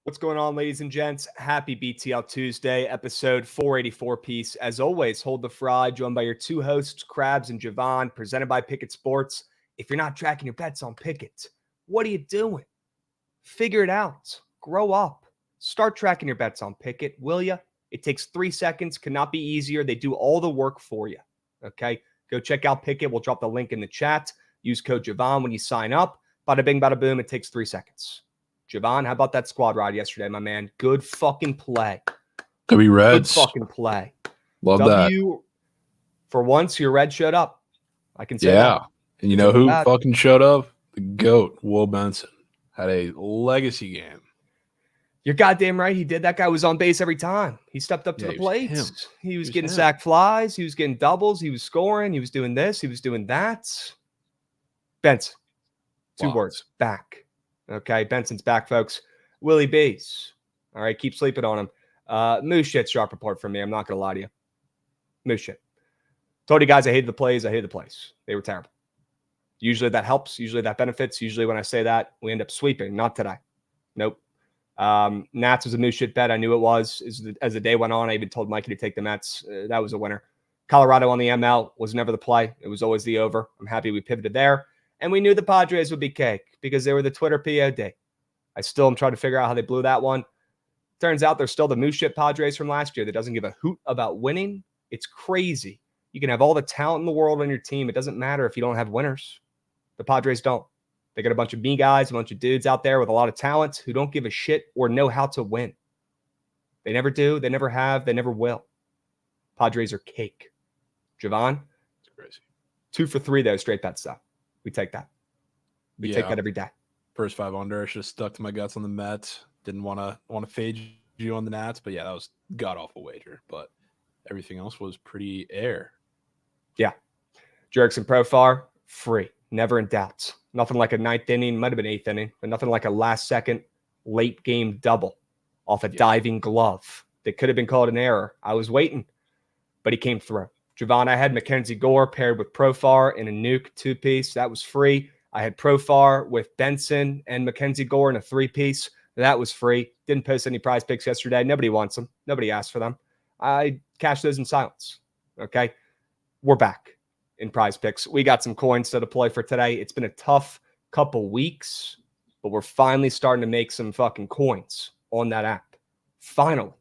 What's going on, ladies and gents? Happy BTL Tuesday, episode 484 piece. As always, hold the fry, joined by your two hosts, Krabs and Jovan, presented by Bookit Sports. If you're not tracking your bets on Bookit, what are you doing? Figure it out. Grow up. Start tracking your bets on Bookit, will ya? It takes 3 seconds, cannot be easier. They do all the work for you, okay? Go check out Bookit. We'll drop the link in the chat. Use code Jovan when you sign up. Bada bing, bada boom. It takes 3 seconds. Jovan, how about that squad ride yesterday, my man? Good fucking play. W Reds. Good fucking play. Love that. For once, your Red showed up. I can say that. Yeah. And you know who fucking showed up? The GOAT, Will Benson. Had a legacy game. You're goddamn right. He did. That guy was on base every time. He stepped up to the plate. He was getting sack flies. He was getting doubles. He was scoring. He was doing this. He was doing that. Benson. Two words. Back. Okay, Benson's back, folks. Willie B's. All right, keep sleeping on him. Moose shit, sharp report from me. I'm not going to lie to you. Moose shit. Told you guys I hated the plays. I hated the plays. They were terrible. Usually that helps. Usually that benefits. Usually when I say that, we end up sweeping. Not today. Nope. Nats was a Moose shit bet. I knew it was. As the day went on, I even told Mikey to take the Mets. That was a winner. Colorado on the ML was never the play. It was always the over. I'm happy we pivoted there. And we knew the Padres would be cake because they were the Twitter POD. I still am trying to figure out how they blew that one. Turns out they're still the Moose shit Padres from last year that doesn't give a hoot about winning. It's crazy. You can have all the talent in the world on your team. It doesn't matter if you don't have winners. The Padres don't. They got a bunch of me guys, a bunch of dudes out there with a lot of talent who don't give a shit or know how to win. They never do. They never have. They never will. Padres are cake. Jovan? It's crazy. 2 for 3, though, straight bet stuff. We take that. We take that every day. First 5 under. I should have stuck to my guts on the Mets. Didn't want to fade you on the Nats, but yeah, that was god awful wager. But everything else was pretty air. Yeah. Jerks and Profar, free. Never in doubt. Nothing like a 9th inning, might have been 8th inning, but nothing like a last second late game double off a diving glove that could have been called an error. I was waiting, but he came through. Jovan, I had Mackenzie Gore paired with Profar in a nuke 2-piece. That was free. I had Profar with Benson and Mackenzie Gore in a 3-piece. That was free. Didn't post any prize picks yesterday. Nobody wants them. Nobody asked for them. I cashed those in silence. Okay? We're back in prize picks. We got some coins to deploy for today. It's been a tough couple weeks, but we're finally starting to make some fucking coins on that app. Finally.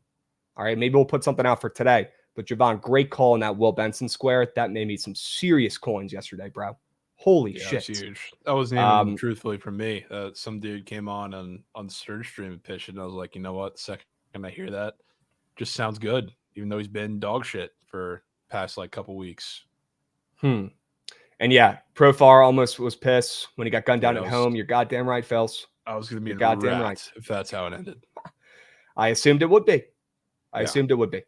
All right? Maybe we'll put something out for today. But Jovan, great call in that Will Benson square. That made me some serious coins yesterday, bro. Holy shit. That was huge. That wasn't even truthfully from me. Some dude came on Surge Stream and pitched it, and I was like, you know what? The second I hear that, just sounds good, even though he's been dog shit for past like couple weeks. And yeah, Profar almost was pissed when he got gunned down at home. You're goddamn right, Phils. I was going to be goddamn right if that's how it ended. I assumed it would be. Assumed it would be.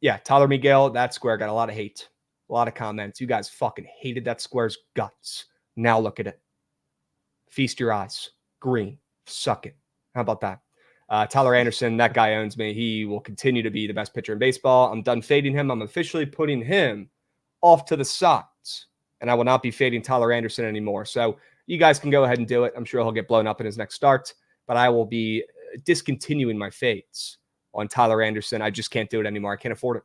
Yeah, Tyler Miguel, that square got a lot of hate, a lot of comments. You guys fucking hated that square's guts. Now look at it. Feast your eyes. Green. Suck it. How about that? Tyler Anderson, that guy owns me. He will continue to be the best pitcher in baseball. I'm done fading him. I'm officially putting him off to the sides, and I will not be fading Tyler Anderson anymore. So you guys can go ahead and do it. I'm sure he'll get blown up in his next start, but I will be discontinuing my fades on Tyler Anderson. I just can't do it anymore. I can't afford it.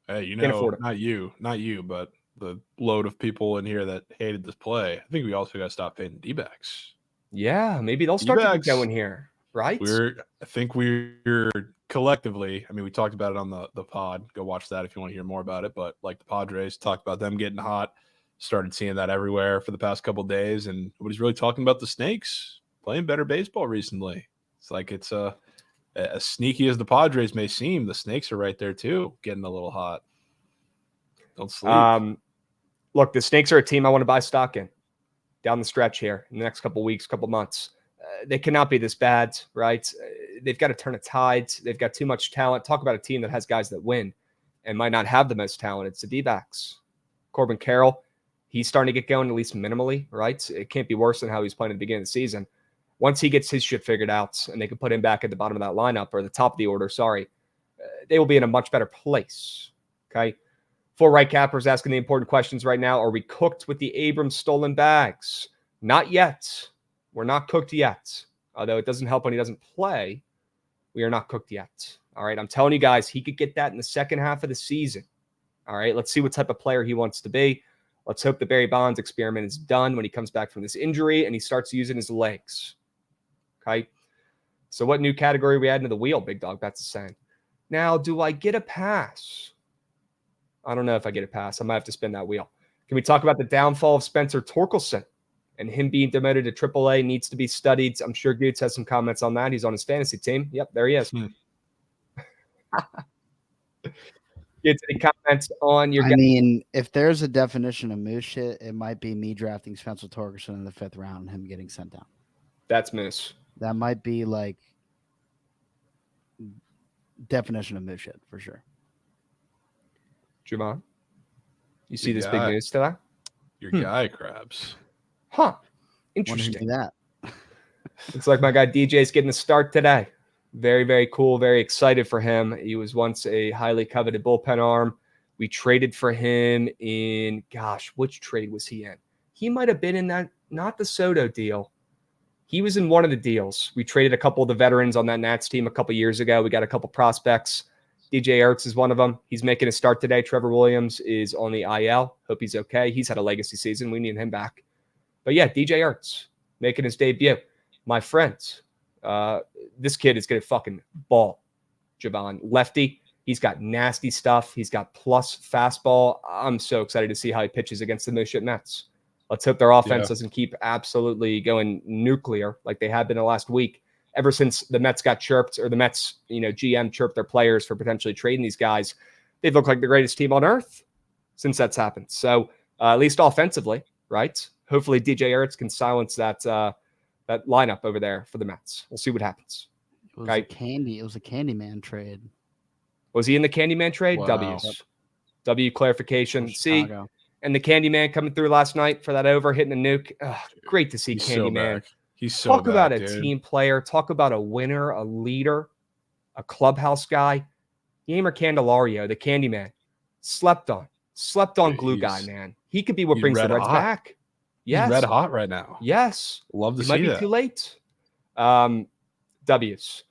Hey, you know, not you, but the load of people in here that hated this play. I think we also got to stop fading D-backs. Yeah, maybe they'll start to get going here, right? I think we're collectively, I mean, we talked about it on the pod. Go watch that if you want to hear more about it. But like the Padres talked about them getting hot, started seeing that everywhere for the past couple of days. And nobody's really talking about the Snakes playing better baseball recently. It's like it's as sneaky as the Padres may seem, the Snakes are right there too, getting a little hot. Don't sleep. Look, the Snakes are a team I want to buy stock in down the stretch here in the next couple weeks, couple months. They cannot be this bad, right? They've got to turn a tide. They've got too much talent. Talk about a team that has guys that win and might not have the most talent. It's the D-backs. Corbin Carroll, he's starting to get going at least minimally, right? It can't be worse than how he's playing at the beginning of the season. Once he gets his shit figured out and they can put him back at the bottom of that lineup or the top of the order, they will be in a much better place, okay? Full right cappers asking the important questions right now. Are we cooked with the Abrams stolen bags? Not yet. We're not cooked yet. Although it doesn't help when he doesn't play, we are not cooked yet. All right, I'm telling you guys, he could get that in the second half of the season. All right, let's see what type of player he wants to be. Let's hope the Barry Bonds experiment is done when he comes back from this injury and he starts using his legs. Okay, so what new category we add into the wheel, Big Dog? That's the saying. Now, do I get a pass? I don't know if I get a pass. I might have to spin that wheel. Can we talk about the downfall of Spencer Torkelson and him being demoted to AAA needs to be studied? I'm sure Goots has some comments on that. He's on his fantasy team. Yep, there he is. Get any comments on your? I mean, if there's a definition of moose shit, it might be me drafting Spencer Torkelson in the 5th round and him getting sent down. That's moose. That might be like definition of moose shit for sure. Jovan, you see this big news today? Your guy, Krabs. Huh. Interesting. That. Looks like my guy DJ's getting a start today. Very, very cool. Very excited for him. He was once a highly coveted bullpen arm. We traded for him in, which trade was he in? He might have been in that, not the Soto deal. He was in one of the deals. We traded a couple of the veterans on that Nats team a couple years ago. We got a couple prospects. DJ Ertz is one of them. He's making a start today. Trevor Williams is on the IL. Hope he's okay. He's had a legacy season. We need him back. But yeah, DJ Ertz making his debut. My friends, this kid is going to fucking ball. Jovan, lefty. He's got nasty stuff. He's got plus fastball. I'm so excited to see how he pitches against the no-shit Mets. Let's hope their offense doesn't keep absolutely going nuclear like they have been the last week. Ever since the Mets got chirped, or the Mets, GM chirped their players for potentially trading these guys, they've looked like the greatest team on earth since that's happened. So at least offensively, right? Hopefully DJ Ertz can silence that that lineup over there for the Mets. We'll see what happens. It was a Candyman trade. Was he in the Candyman trade? Wow. W's. Yep. W clarification. See, Chicago. and the Candyman coming through last night for that over, hitting a nuke. Great to see Candyman. He's so Talk about a dude. Team player. Talk about a winner, a leader, a clubhouse guy. Yeimer Candelario, the Candyman, slept on glue guy, man. He could be what brings the Reds back. Yes. He's red hot right now. Yes. Love to see that. Might be too late. W's.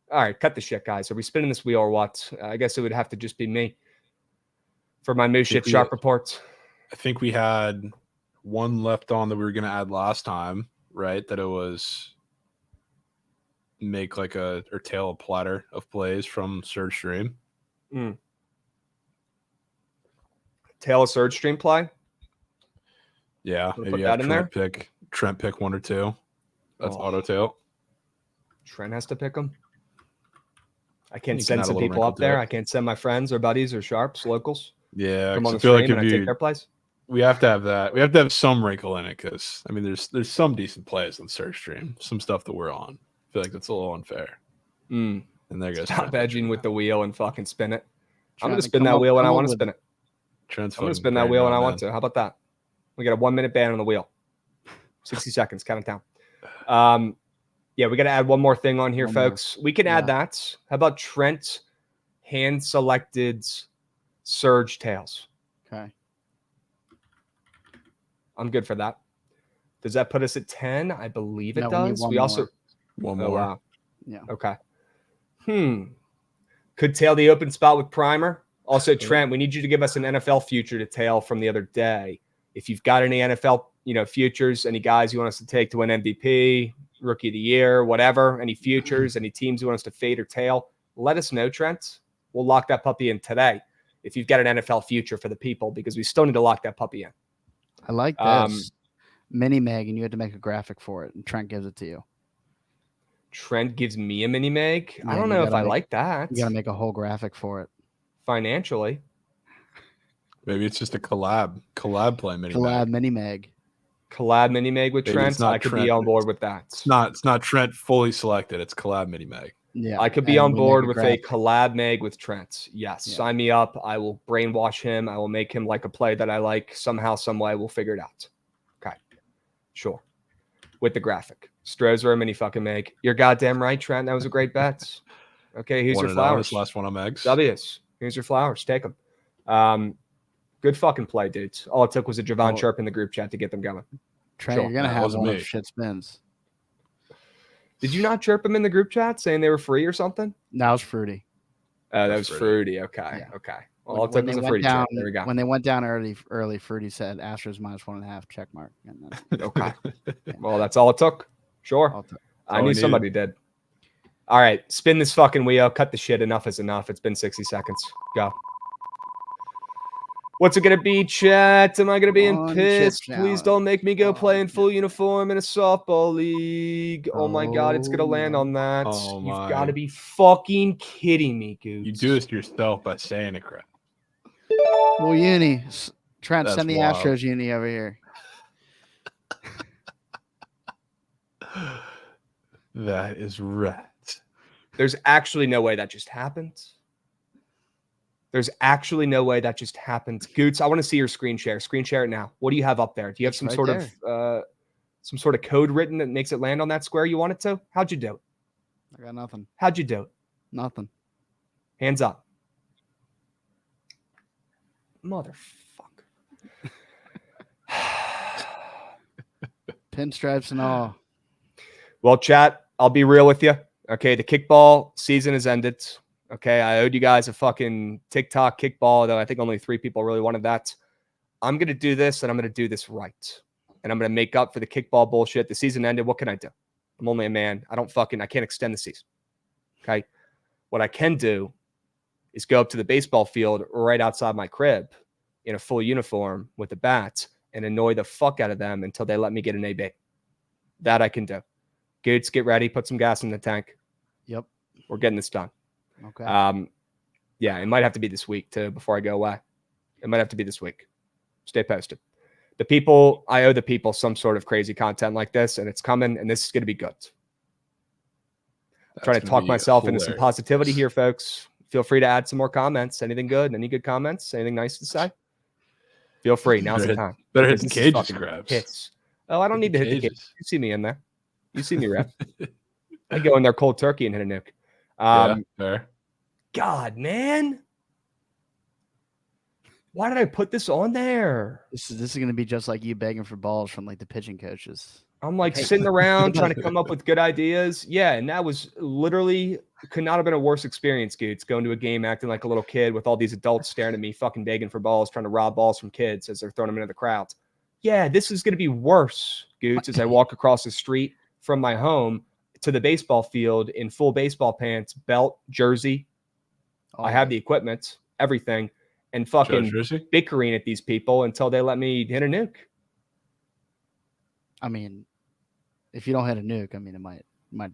All right, cut the shit, guys. Are we spinning this wheel or what? I guess it would have to just be me for my moose shit sharp reports. I think we had one left on that we were going to add last time, right? That it was make like or tail a platter of plays from Surge Stream. Tail a Surge Stream play? Yeah, maybe have Trent pick one or two. That's auto tail. Trent has to pick them. I can't send some people up there. I can't send my friends or buddies or sharps, locals. Yeah, come on the I feel like stream and I take their plays. We have to have that. We have to have some wrinkle in it because I mean, there's some decent plays on Surge Stream, some stuff that we're on. I feel like that's a little unfair. And there goes. Stop edging with the wheel and fucking spin it. I'm going to spin that wheel when I want to spin it. I'm going to spin that wheel when I want to. How about that? We got a 1 minute ban on the wheel. 60 seconds. Count it down. Yeah, we got to add one more thing on here, folks. We can add that. How about Trent hand-selected Surge tails? Okay. I'm good for that. Does that put us at 10? I believe it does. We also one more. Wow. Yeah. Okay. Could tail the open spot with Primer. Also, Trent, we need you to give us an NFL future to tail from the other day. If you've got any NFL, futures, any guys you want us to take to win MVP, Rookie of the Year, whatever, any futures, any teams you want us to fade or tail, let us know, Trent. We'll lock that puppy in today if you've got an NFL future for the people, because we still need to lock that puppy in. I like this. Mini Meg, and you had to make a graphic for it, and Trent gives it to you. Trent gives me a mini Meg? Yeah, I don't know if I like that. You got to make a whole graphic for it. Financially. Maybe it's just a collab play mini Collab mini Meg. Collab mini Meg with Trent. I could be on board with that. It's not Trent fully selected. It's collab mini Meg. Yeah, I could be on board with a collab Meg with Trent. Yes, sign me up. I will brainwash him. I will make him like a play that I like. Somehow, some way, we'll figure it out. Okay, sure. With the graphic, Strozer mini fucking Meg. You're goddamn right, Trent. That was a great bet. Okay, here's your flowers. Last one on Megs. W's. Here's your flowers. Take them. Good fucking play, dudes. All it took was a Jovan chirp in the group chat to get them going. Trent, you're gonna have one of shit spins. Did you not chirp them in the group chat saying they were free or something? That was Fruity. Oh, that was Fruity. Okay. Yeah. Okay. Well, all it took was a Fruity chirp. There we go. When they went down early, Fruity said Astros -1.5 check mark. And then, okay. Yeah. Well, that's all it took. Sure. I knew somebody did. All right. Spin this fucking wheel. Cut the shit. Enough is enough. It's been 60 seconds. Go. What's it going to be, chat? Am I going to be in pissed? Please don't make me go play in full uniform in a softball league. Oh, my God. It's going to land on that. Oh, You've got to be fucking kidding me, Goots. You do this to yourself by saying it, Krabs. Well, uni. Trent, send the Astros uni over here. That is right. There's actually no way that just happened. There's actually no way that just happened. Goots, I want to see your screen share. Screen share it now. What do you have up there? Do you have some sort of code written that makes it land on that square you want it to? How'd you do it? I got nothing. How'd you do it? Nothing. Hands up. Motherfucker. Pinstripes and all. Well, chat, I'll be real with you. Okay, the kickball season has ended. Okay, I owed you guys a fucking TikTok kickball, though I think only 3 people really wanted that. I'm going to do this, and I'm going to do this right. And I'm going to make up for the kickball bullshit. The season ended. What can I do? I'm only a man. I can't extend the season. Okay? What I can do is go up to the baseball field right outside my crib in a full uniform with a bat and annoy the fuck out of them until they let me get an AB. That I can do. Goots, get ready. Put some gas in the tank. Yep. We're getting this done. Okay. Yeah, it might have to be this week too before I go away. It might have to be this week. Stay posted. I owe the people some sort of crazy content like this, and it's coming, and this is going to be good. I'm trying to talk myself into some positivity here, folks. Feel free to add some more comments. Anything good? Any good comments? Anything nice to say? Feel free. Now's the time. Better hit the cages, Krabs. Hits. Oh, I don't need to hit the cages. You see me in there. You see me, ref. I go in there cold turkey and hit a nuke. Yeah, fair. God, man. Why did I put this on there? This is going to be just like you begging for balls from like the pitching coaches. I'm like sitting around trying to come up with good ideas. Yeah, and that was literally could not have been a worse experience, Goots, going to a game acting like a little kid with all these adults staring at me, fucking begging for balls, trying to rob balls from kids as they're throwing them into the crowd. Yeah, this is going to be worse, Goots, as I walk across the street from my home to the baseball field in full baseball pants, belt, jersey. I have the equipment, everything, and fucking bickering at these people until they let me hit a nuke. I mean, if you don't hit a nuke, I mean, it might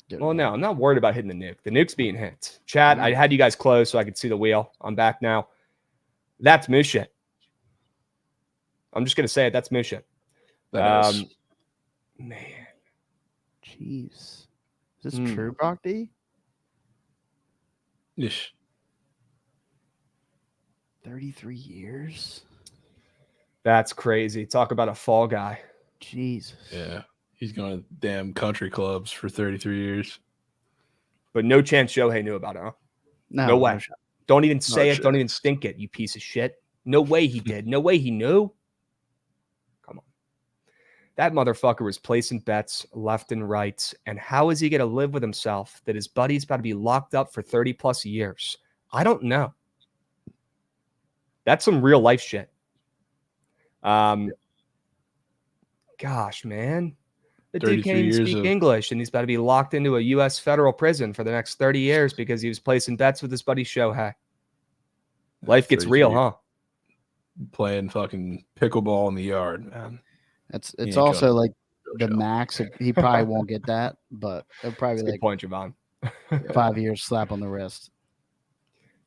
do it. Well, no, I'm not worried about hitting the nuke. The nuke's being hit. Chat, I had you guys close so I could see the wheel. I'm back now. That's moose shit. I'm just going to say it. That's moose shit. Man. Jeez. Is this true, Brock D? Ish. 33 years? That's crazy. Talk about a fall guy. Jesus. Yeah. He's going to damn country clubs for 33 years. But no chance Shohei knew about it, huh? No way. No, don't even say it. Don't even think it, you piece of shit. No way he did. No way he knew. Come on. That motherfucker was placing bets left and right. And how is he going to live with himself that his buddy's about to be locked up for 30 plus years? I don't know. That's some real life shit. Gosh, man. The dude can't even speak English, and he's about to be locked into a U.S. federal prison for the next 30 years because he was placing bets with his buddy Shohei. Life gets real, huh? Playing fucking pickleball in the yard, man. It's also like the max. He probably won't get that, but it'll probably be like point, Jovan. 5 years slap on the wrist.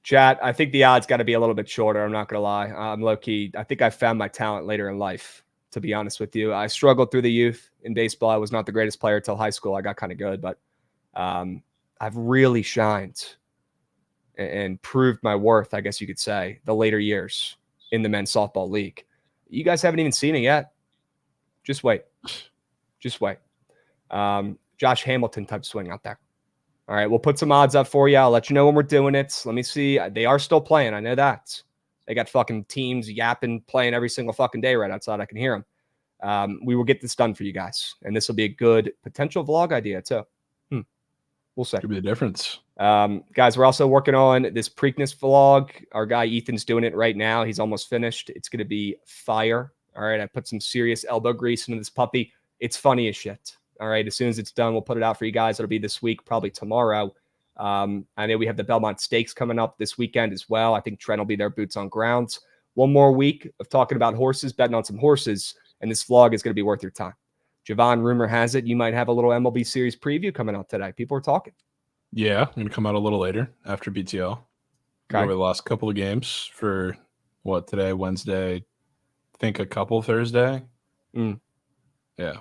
Chat, I think the odds got to be a little bit shorter. I'm not going to lie. I'm low-key. I think I found my talent later in life, to be honest with you. I struggled through the youth in baseball. I was not the greatest player until high school. I got kind of good, but I've really shined and proved my worth, I guess you could say, the later years in the men's softball league. You guys haven't even seen it yet. Just wait. Just wait. Josh Hamilton type swing out there. All right, we'll put some odds up for you. I'll let you know when we're doing it. Let me see. They are still playing. I know that. They got fucking teams yapping, playing every single fucking day right outside. I can hear them. We will get this done for you guys. And this will be a good potential vlog idea too. We'll see. Could be the difference. Guys, we're also working on this Preakness vlog. Our guy Ethan's doing it right now. He's almost finished. It's going to be fire. All right, I put some serious elbow grease into this puppy. It's funny as shit. All right, as soon as it's done, we'll put it out for you guys. It'll be this week, probably tomorrow. I know we have the Belmont Stakes coming up this weekend as well. I think Trent will be there, boots on grounds. One more week of talking about horses, betting on some horses, and this vlog is going to be worth your time. Jovan, rumor has it you might have a little MLB series preview coming out today. People are talking. Yeah, I'm going to come out a little later after BTL. Go over the last couple of games for what today, Wednesday, I think a couple Thursday. Yeah.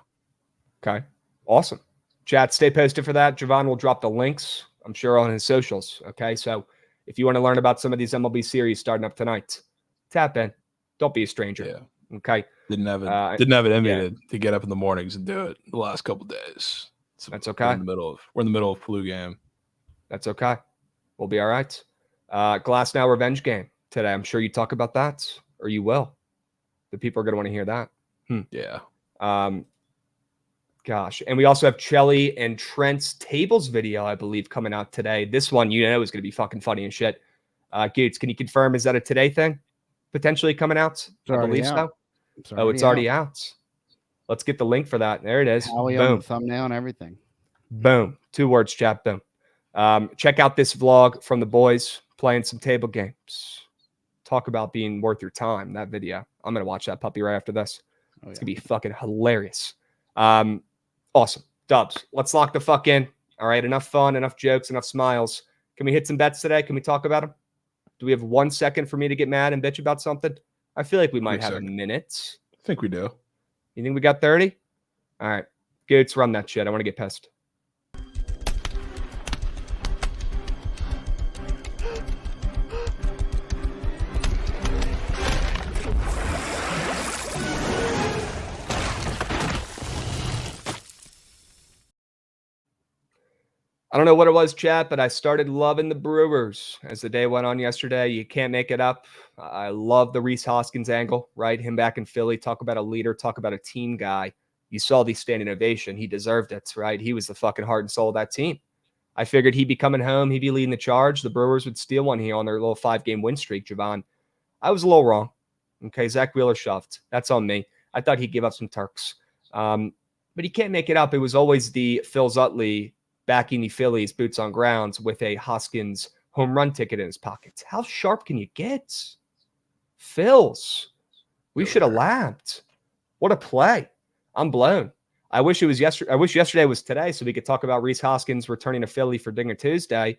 Okay. Awesome. Chat, stay posted for that. Jovan will drop the links, I'm sure, on his socials. Okay. So if you want to learn about some of these MLB series starting up tonight, tap in. Don't be a stranger. Yeah. Okay. Didn't have it in me to get up in the mornings and do it the last couple of days. So that's okay. We're in the middle of flu game. That's okay. We'll be all right. Glass Now revenge game today. I'm sure you talk about that, or you will. The people are going to want to hear that. Yeah. Gosh. And we also have Chelly and Trent's tables video, I believe, coming out today. This one, is going to be fucking funny and shit. Gates, can you confirm, is that a today thing? Potentially coming out? I believe so. It's already out. Let's get the link for that. There it is. Howie on the thumbnail and everything. Boom. 2 words, chat. Boom. Check out this vlog from the boys playing some table games. Talk about being worth your time. That video. I'm going to watch that puppy right after this. It's going to be fucking hilarious. Awesome. Dubs. Let's lock the fuck in. All right. Enough fun, enough jokes, enough smiles. Can we hit some bets today? Can we talk about them? Do we have 1 second for me to get mad and bitch about something? I feel like we might have a minute. I think we do. You think we got 30? All right. Goots, run that shit. I want to get pissed. I don't know what it was, chat, but I started loving the Brewers as the day went on yesterday. You can't make it up. I love the Rhys Hoskins angle, right? Him back in Philly. Talk about a leader. Talk about a team guy. You saw the standing ovation. He deserved it, right? He was the fucking heart and soul of that team. I figured he'd be coming home. He'd be leading the charge. The Brewers would steal one here on their little 5-game win streak, Jovan. I was a little wrong. Okay, Zach Wheeler shoved. That's on me. I thought he'd give up some Turks. But he can't make it up. It was always the Phil Zutley backing the Phillies, boots on grounds, with a Hoskins home run ticket in his pocket. How sharp can you get? Phils. We should have laughed. What a play. I'm blown. I wish it was yesterday. I wish yesterday was today so we could talk about Rhys Hoskins returning to Philly for Dinger Tuesday.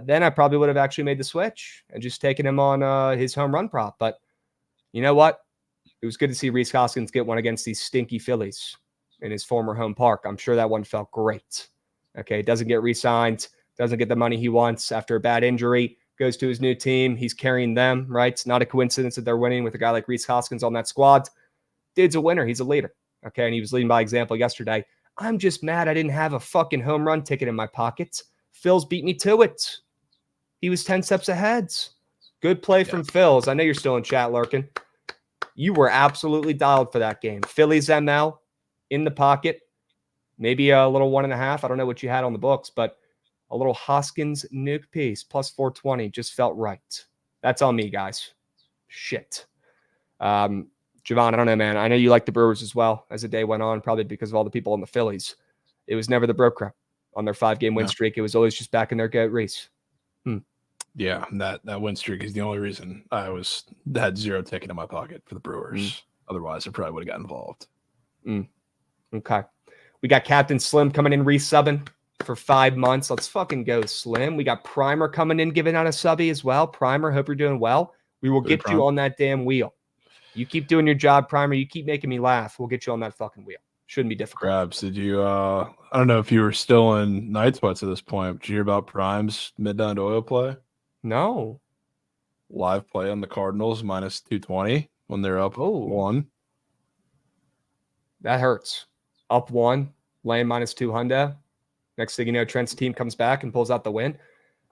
Then I probably would have actually made the switch and just taken him on his home run prop. But you know what? It was good to see Rhys Hoskins get one against these stinky Phillies in his former home park. I'm sure that one felt great. Okay, doesn't get re-signed, doesn't get the money he wants after a bad injury, goes to his new team. He's carrying them, right? It's not a coincidence that they're winning with a guy like Rhys Hoskins on that squad. Dude's a winner. He's a leader. Okay, and he was leading by example yesterday. I'm just mad I didn't have a fucking home run ticket in my pocket. Phil's beat me to it. He was 10 steps ahead. Good play from Phil's. I know you're still in chat, lurking. You were absolutely dialed for that game. Phillies ML in the pocket. Maybe a little 1.5. I don't know what you had on the books, but a little Hoskins nuke piece plus 420 just felt right. That's on me, guys. Shit. Jovan, I don't know, man. I know you like the Brewers as well as the day went on, probably because of all the people in the Phillies. It was never the Bro Crowd on their 5-game win streak. It was always just back in their goat race. Yeah, that win streak is the only reason I had 0 ticket in my pocket for the Brewers. Otherwise, I probably would have got involved. Okay. We got Captain Slim coming in resubbing for 5 months. Let's fucking go, Slim. We got Primer coming in, giving out a subby as well. Primer, hope you're doing well. We will get you on that damn wheel. You keep doing your job, Primer. You keep making me laugh. We'll get you on that fucking wheel. Shouldn't be difficult. Krabs, did you, I don't know if you were still in night sweats at this point, but did you hear about Prime's midnight oil play? No. Live play on the Cardinals minus 220 when they're up 1. That hurts. Up 1, laying minus 200. Next thing you know, Trent's team comes back and pulls out the win.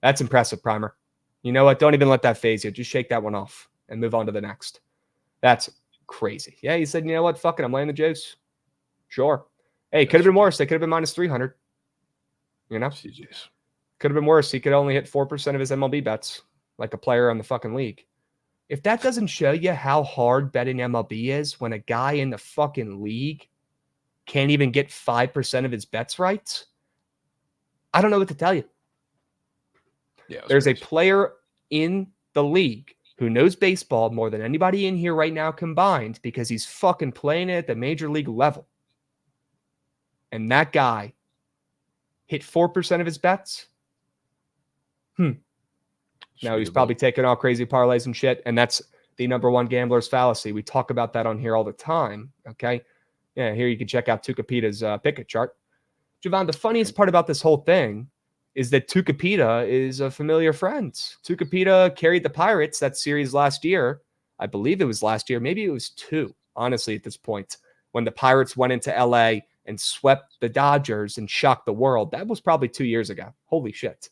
That's impressive, Primer. You know what? Don't even let that phase you. Just shake that one off and move on to the next. That's crazy. Yeah, he said, you know what? Fuck it. I'm laying the juice. Sure. Hey, could have been worse. They could have been minus 300. You know? CGs. Could have been worse. He could only hit 4% of his MLB bets, like a player on the fucking league. If that doesn't show you how hard betting MLB is when a guy in the fucking league can't even get 5% of his bets right, I don't know what to tell you. Yeah, there's crazy. A player in the league who knows baseball more than anybody in here right now combined because he's fucking playing it at the major league level. And that guy hit 4% of his bets. Now he's probably taking all crazy parlays and shit. And that's the number one gambler's fallacy. We talk about that on here all the time. Okay. Yeah. Here you can check out Tucapita's Pickett chart. Jovan, the funniest part about this whole thing is that Tucapita is a familiar friend. Tucapita carried the Pirates that series last year. I believe it was last year. Maybe it was 2, honestly, at this point, when the Pirates went into LA and swept the Dodgers and shocked the world. That was probably 2 years ago. Holy shit.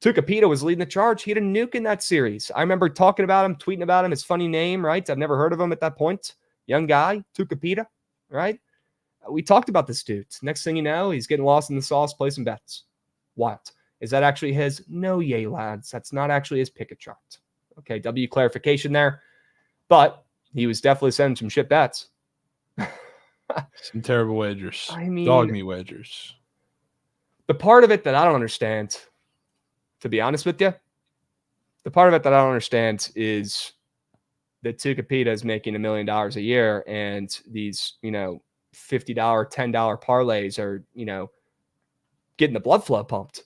Tucapita was leading the charge. He had a nuke in that series. I remember talking about him, tweeting about him, his funny name, right? I've never heard of him at that point. Young guy, Tucapita, right? We talked about this dude. Next thing you know, he's getting lost in the sauce, placing bets. Wild. Is that actually his? No, yay, lads. That's not actually his Pickett chart. Okay, W clarification there. But he was definitely sending some shit bets. Some terrible wagers. I mean, dog meat wagers. The part of it that I don't understand, to be honest with you, the part of it that I don't understand is that Tucapita is making $1 million a year, and these, $50, $10 parlays are, getting the blood flow pumped.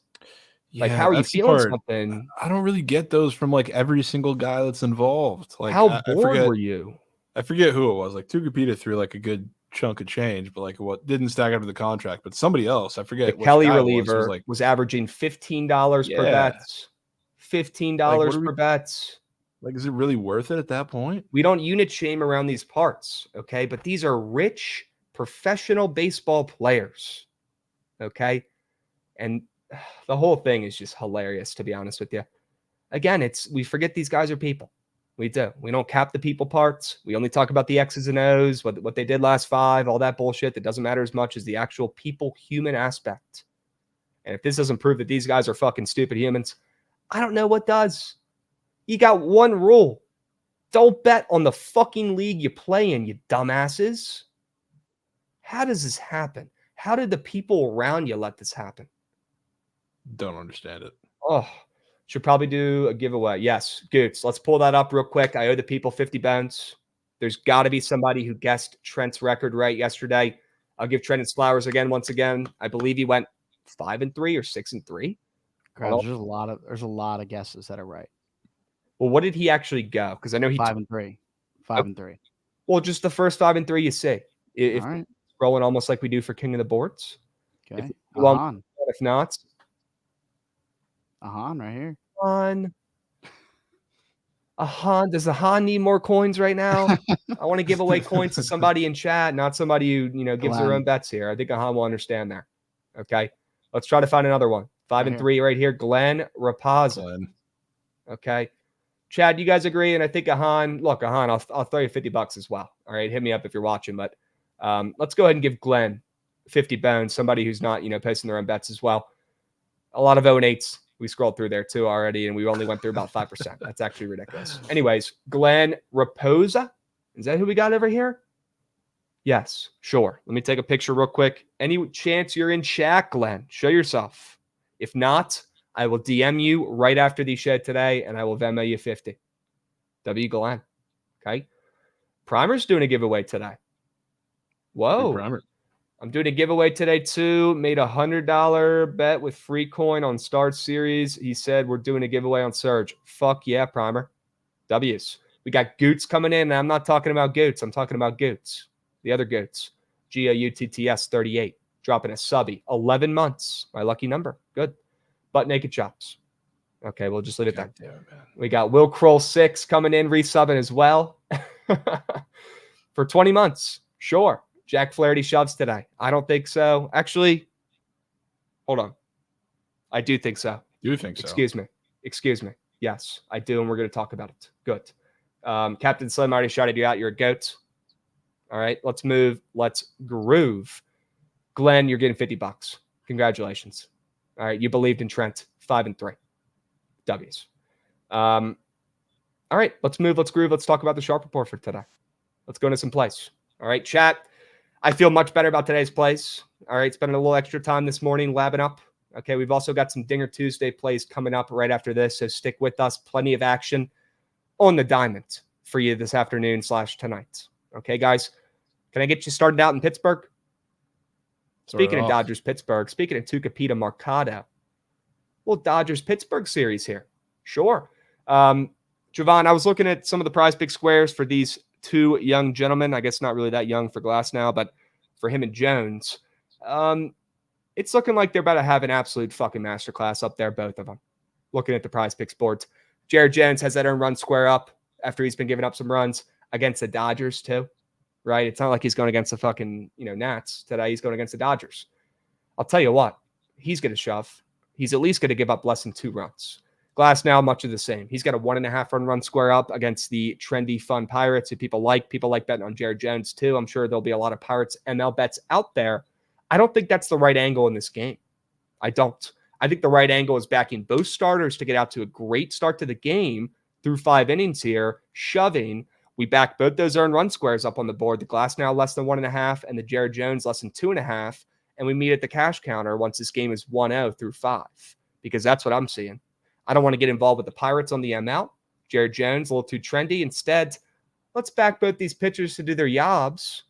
Yeah, like, how are you feeling something? I don't really get those from like every single guy that's involved. Like, how bored were you? I forget who it was. Like Tucapita threw like a good chunk of change, but like what didn't stack up to the contract. But somebody else, I forget. The Kelly reliever was averaging $15 per bets. $15 per bets. Like, is it really worth it at that point? We don't unit shame around these parts, okay? But these are rich professional baseball players, okay? And the whole thing is just hilarious, to be honest with you. Again, we forget these guys are people. We do. We don't cap the people parts. We only talk about the X's and O's, what they did last 5, all that bullshit that doesn't matter as much as the actual people, human aspect. And if this doesn't prove that these guys are fucking stupid humans, I don't know what does. You got one rule. Don't bet on the fucking league you play in, you dumbasses. How does this happen? How did the people around you let this happen? Don't understand it. Oh, should probably do a giveaway. Yes, Goots. Let's pull that up real quick. I owe the people 50 bounds. There's got to be somebody who guessed Trent's record right yesterday. I'll give Trent his flowers once again. I believe he went 5-3 or 6-3. Krabs, there's a lot of guesses that are right. Well, what did he actually go? Because I know he 5-3. 5-3. Well, just the first 5-3 you see. If all right. Rolling almost like we do for King of the Boards. Okay. If not. Ahan right here. Ahan. Does Ahan need more coins right now? I want to give away coins to somebody in chat, not somebody who gives their own bets here. I think Ahan will understand there. Okay. Let's try to find another one. 5-3 right here. Glenn Rapaza. Okay. Chad, you guys agree? And I think Ahan, I'll throw you $50 as well. All right. Hit me up if you're watching. But let's go ahead and give Glenn 50 bones, somebody who's not, posting their own bets as well. A lot of 0-8s. We scrolled through there too already, and we only went through about 5%. That's actually ridiculous. Anyways, Glenn Raposa. Is that who we got over here? Yes, sure. Let me take a picture real quick. Any chance you're in chat, Glenn? Show yourself. If not, I will DM you right after the shed today, and I will Venmo you 50. W. Glenn. Okay. Primer's doing a giveaway today. Whoa. Primer. I'm doing a giveaway today too. Made a $100 bet with free coin on Start Series. He said we're doing a giveaway on Surge. Fuck yeah, Primer. W's. We got Goots coming in. And I'm not talking about Goots. I'm talking about Goots. The other Goots. GOUTTS 38. Dropping a subby. 11 months. My lucky number. Good. Butt naked chops. Okay, we'll just leave it there. We got Will Kroll 6 coming in, resubbing as well. For 20 months. Sure. Jack Flaherty shoves today. I don't think so. Actually, hold on. I do think so. You think so? Excuse me. Yes, I do, and we're going to talk about it. Good. Captain Slim, I already shouted you out. You're a goat. All right, let's move. Let's groove. Glenn, you're getting $50. Congratulations. All right, you believed in Trent. 5-3 W's. All right, let's move. Let's groove. Let's talk about the Sharp Report for today. Let's go into some plays. All right, chat. I feel much better about today's plays. All right, spending a little extra time this morning labbing up. Okay, we've also got some Dinger Tuesday plays coming up right after this, so stick with us. Plenty of action on the diamond for you this afternoon / tonight. Okay, guys, can I get you started out in Pittsburgh? Speaking of Dodgers Pittsburgh, speaking of Tucapita Mercado, little Dodgers Pittsburgh series here. Sure. Jovan, I was looking at some of the prize pick squares for these two young gentlemen. I guess not really that young for Glass now, but for him and Jones. It's looking like they're about to have an absolute fucking masterclass up there, both of them. Looking at the prize picks boards. Jared Jones has that earned run square up after he's been giving up some runs against the Dodgers too, right? It's not like he's going against the fucking, Nats today. He's going against the Dodgers. I'll tell you what, he's going to shove. He's at least going to give up less than 2 runs. Glass now, much of the same. He's got a 1.5 run square up against the trendy, fun Pirates who people like. People like betting on Jared Jones too. I'm sure there'll be a lot of Pirates ML bets out there. I don't think that's the right angle in this game. I don't. I think the right angle is backing both starters to get out to a great start to the game through 5 innings here, shoving. We back both those earned run squares up on the board. The Glass now less than 1.5 and the Jared Jones less than 2.5. And we meet at the cash counter once this game is 1-0 through 5, because that's what I'm seeing. I don't want to get involved with the Pirates on the ML. Jared Jones, a little too trendy. Instead, let's back both these pitchers to do their jobs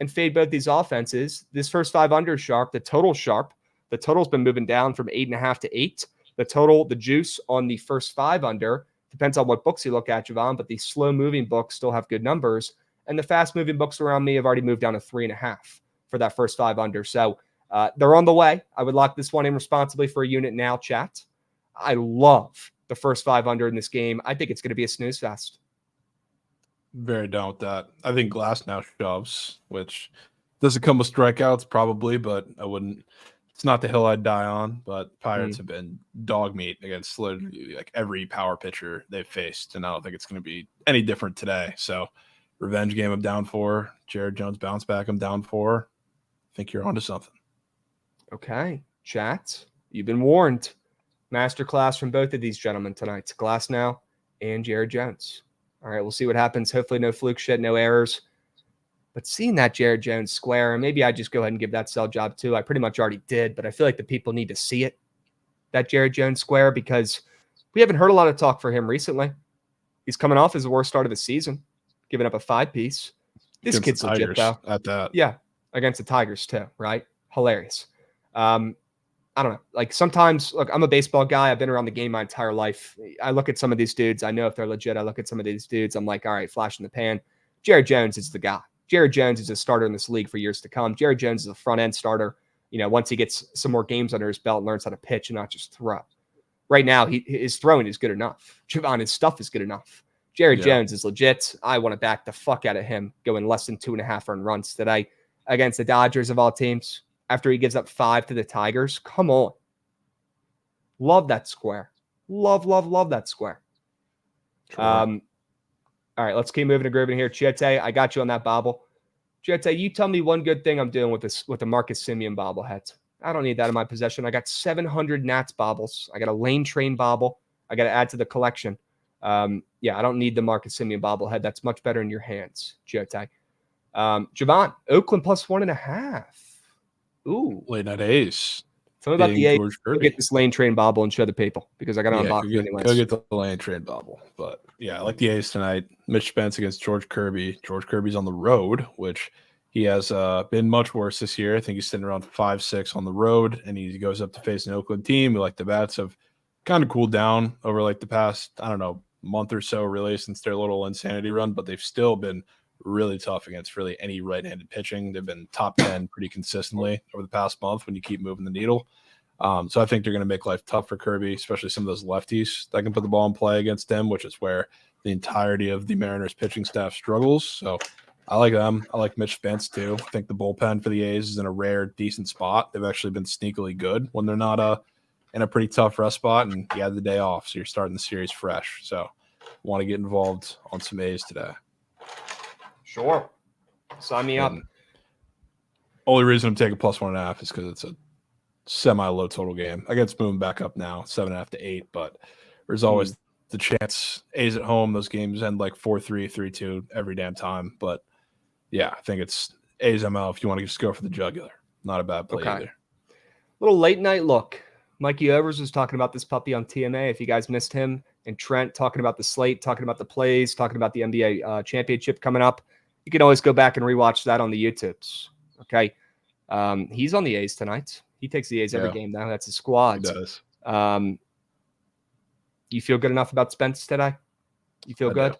and fade both these offenses. This first 5 under is sharp. The total's sharp. The total's been moving down from 8.5 to 8. The juice on the first 5 under, depends on what books you look at, Jovan, but the slow-moving books still have good numbers. And the fast-moving books around me have already moved down to 3.5 for that first 5 under. So they're on the way. I would lock this one in responsibly for a unit now, chat. I love the first 5 under in this game. I think it's going to be a snooze fest. Very down with that. I think Glass now shoves, which doesn't come with strikeouts probably, but I wouldn't. It's not the hill I'd die on. But Pirates have been dog meat against literally like every power pitcher they've faced, and I don't think it's going to be any different today. So, revenge game. I'm down 4. Jared Jones bounce back. I'm down 4. I think you're onto something. Okay, chat. You've been warned. Masterclass from both of these gentlemen tonight. Glass now and Jared Jones. All right, we'll see what happens. Hopefully no fluke shit, no errors. But seeing that Jared Jones square, and maybe I just go ahead and give that sell job too. I pretty much already did, but I feel like the people need to see it, that Jared Jones square, because we haven't heard a lot of talk for him recently. He's coming off his worst start of the season, giving up a 5-piece. This kid's legit, though. At that. Yeah, against the Tigers too, right? Hilarious. I don't know. Like sometimes, look, I'm a baseball guy. I've been around the game my entire life. I look at some of these dudes. I know if they're legit. I look at some of these dudes. I'm like, all right, flash in the pan. Jared Jones is the guy. Jared Jones is a starter in this league for years to come. Jared Jones is a front-end starter. Once he gets some more games under his belt and learns how to pitch and not just throw. Right now, his throwing is good enough. Jovan, his stuff is good enough. Jared Jones is legit. I want to back the fuck out of him going less than 2.5 earned runs today against the Dodgers of all teams. After he gives up 5 to the Tigers. Come on. Love that square. Love that square. All right, let's keep moving and grooving here. Chiete, I got you on that bobble. Chiete, you tell me one good thing I'm doing with the Marcus Semien bobblehead. I don't need that in my possession. I got 700 Nats bobbles. I got a Lane Train bobble. I got to add to the collection. I don't need the Marcus Semien bobblehead. That's much better in your hands, Chiete. Jovan, Oakland plus 1.5. Ooh. Late night ace. Tell me about the A's. Go get this Lane Train bobble and show the people because I got to unbox it anyways. Go get the Lane Train bobble. But yeah, I like the A's tonight. Mitch Spence against George Kirby. George Kirby's on the road, which he has been much worse this year. I think he's sitting around 5-6 on the road, and he goes up to face an Oakland team who, like, the bats have kind of cooled down over like the past, month or so, really, since their little insanity run, but they've still been really tough against really any right-handed pitching. They've been top 10 pretty consistently over the past month when you keep moving the needle. So I think they're going to make life tough for Kirby, especially some of those lefties that can put the ball in play against him, which is where the entirety of the Mariners pitching staff struggles. So I like them. I like Mitch Spence too. I think the bullpen for the A's is in a rare, decent spot. They've actually been sneakily good when they're not in a pretty tough rest spot, and you had the day off, so you're starting the series fresh. So want to get involved on some A's today. Sure. Sign me up. And only reason I'm taking plus 1.5 is because it's a semi-low total game. I guess it's moving back up now, 7.5 to 8, but there's always the chance. A's at home, those games end like 4-3, 3-2 every damn time. But yeah, I think it's A's ML if you want to just go for the jugular. Not a bad play either. Little late night look. Mikey Overs was talking about this puppy on TMA. If you guys missed him, and Trent talking about the slate, talking about the plays, talking about the NBA championship coming up, you can always go back and rewatch that on the YouTubes. Okay. He's on the A's tonight. He takes the A's every game now. That's his squad. He does. You feel good enough about Spence today? You feel good?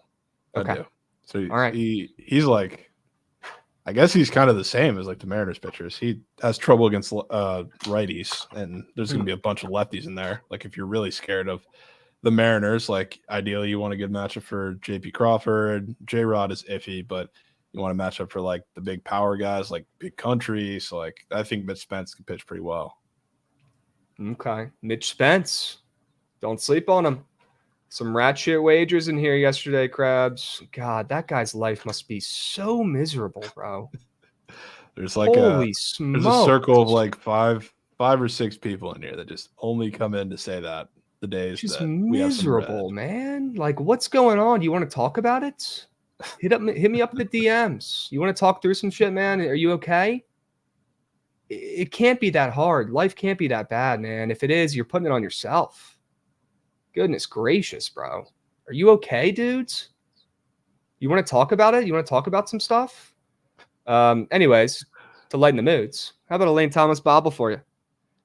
I do. So all right. He's like, I guess he's kind of the same as like the Mariners pitchers. He has trouble against righties, and there's going to be a bunch of lefties in there. Like if you're really scared of the Mariners, like ideally you want a good matchup for J.P. Crawford. J-Rod is iffy, but you want to match up for like the big power guys, like Big Country. So like I think Mitch Spence can pitch pretty well. Okay, Mitch Spence, don't sleep on him. Some rat shit wagers in here yesterday, Krabs. God, that guy's life must be so miserable, bro. There's like there's a circle of like five or six people in here that just only come in to say that the days just that miserable, man. Like, what's going on? Do you want to talk about it? Hit me up in the DMs. You want to talk through some shit, man? Are you okay? It can't be that hard. Life can't be that bad, man. If it is, you're putting it on yourself. Goodness gracious, bro. Are you okay, dudes? You want to talk about it? You want to talk about some stuff? Anyways, to lighten the moods, how about a Lane Thomas bobble for you?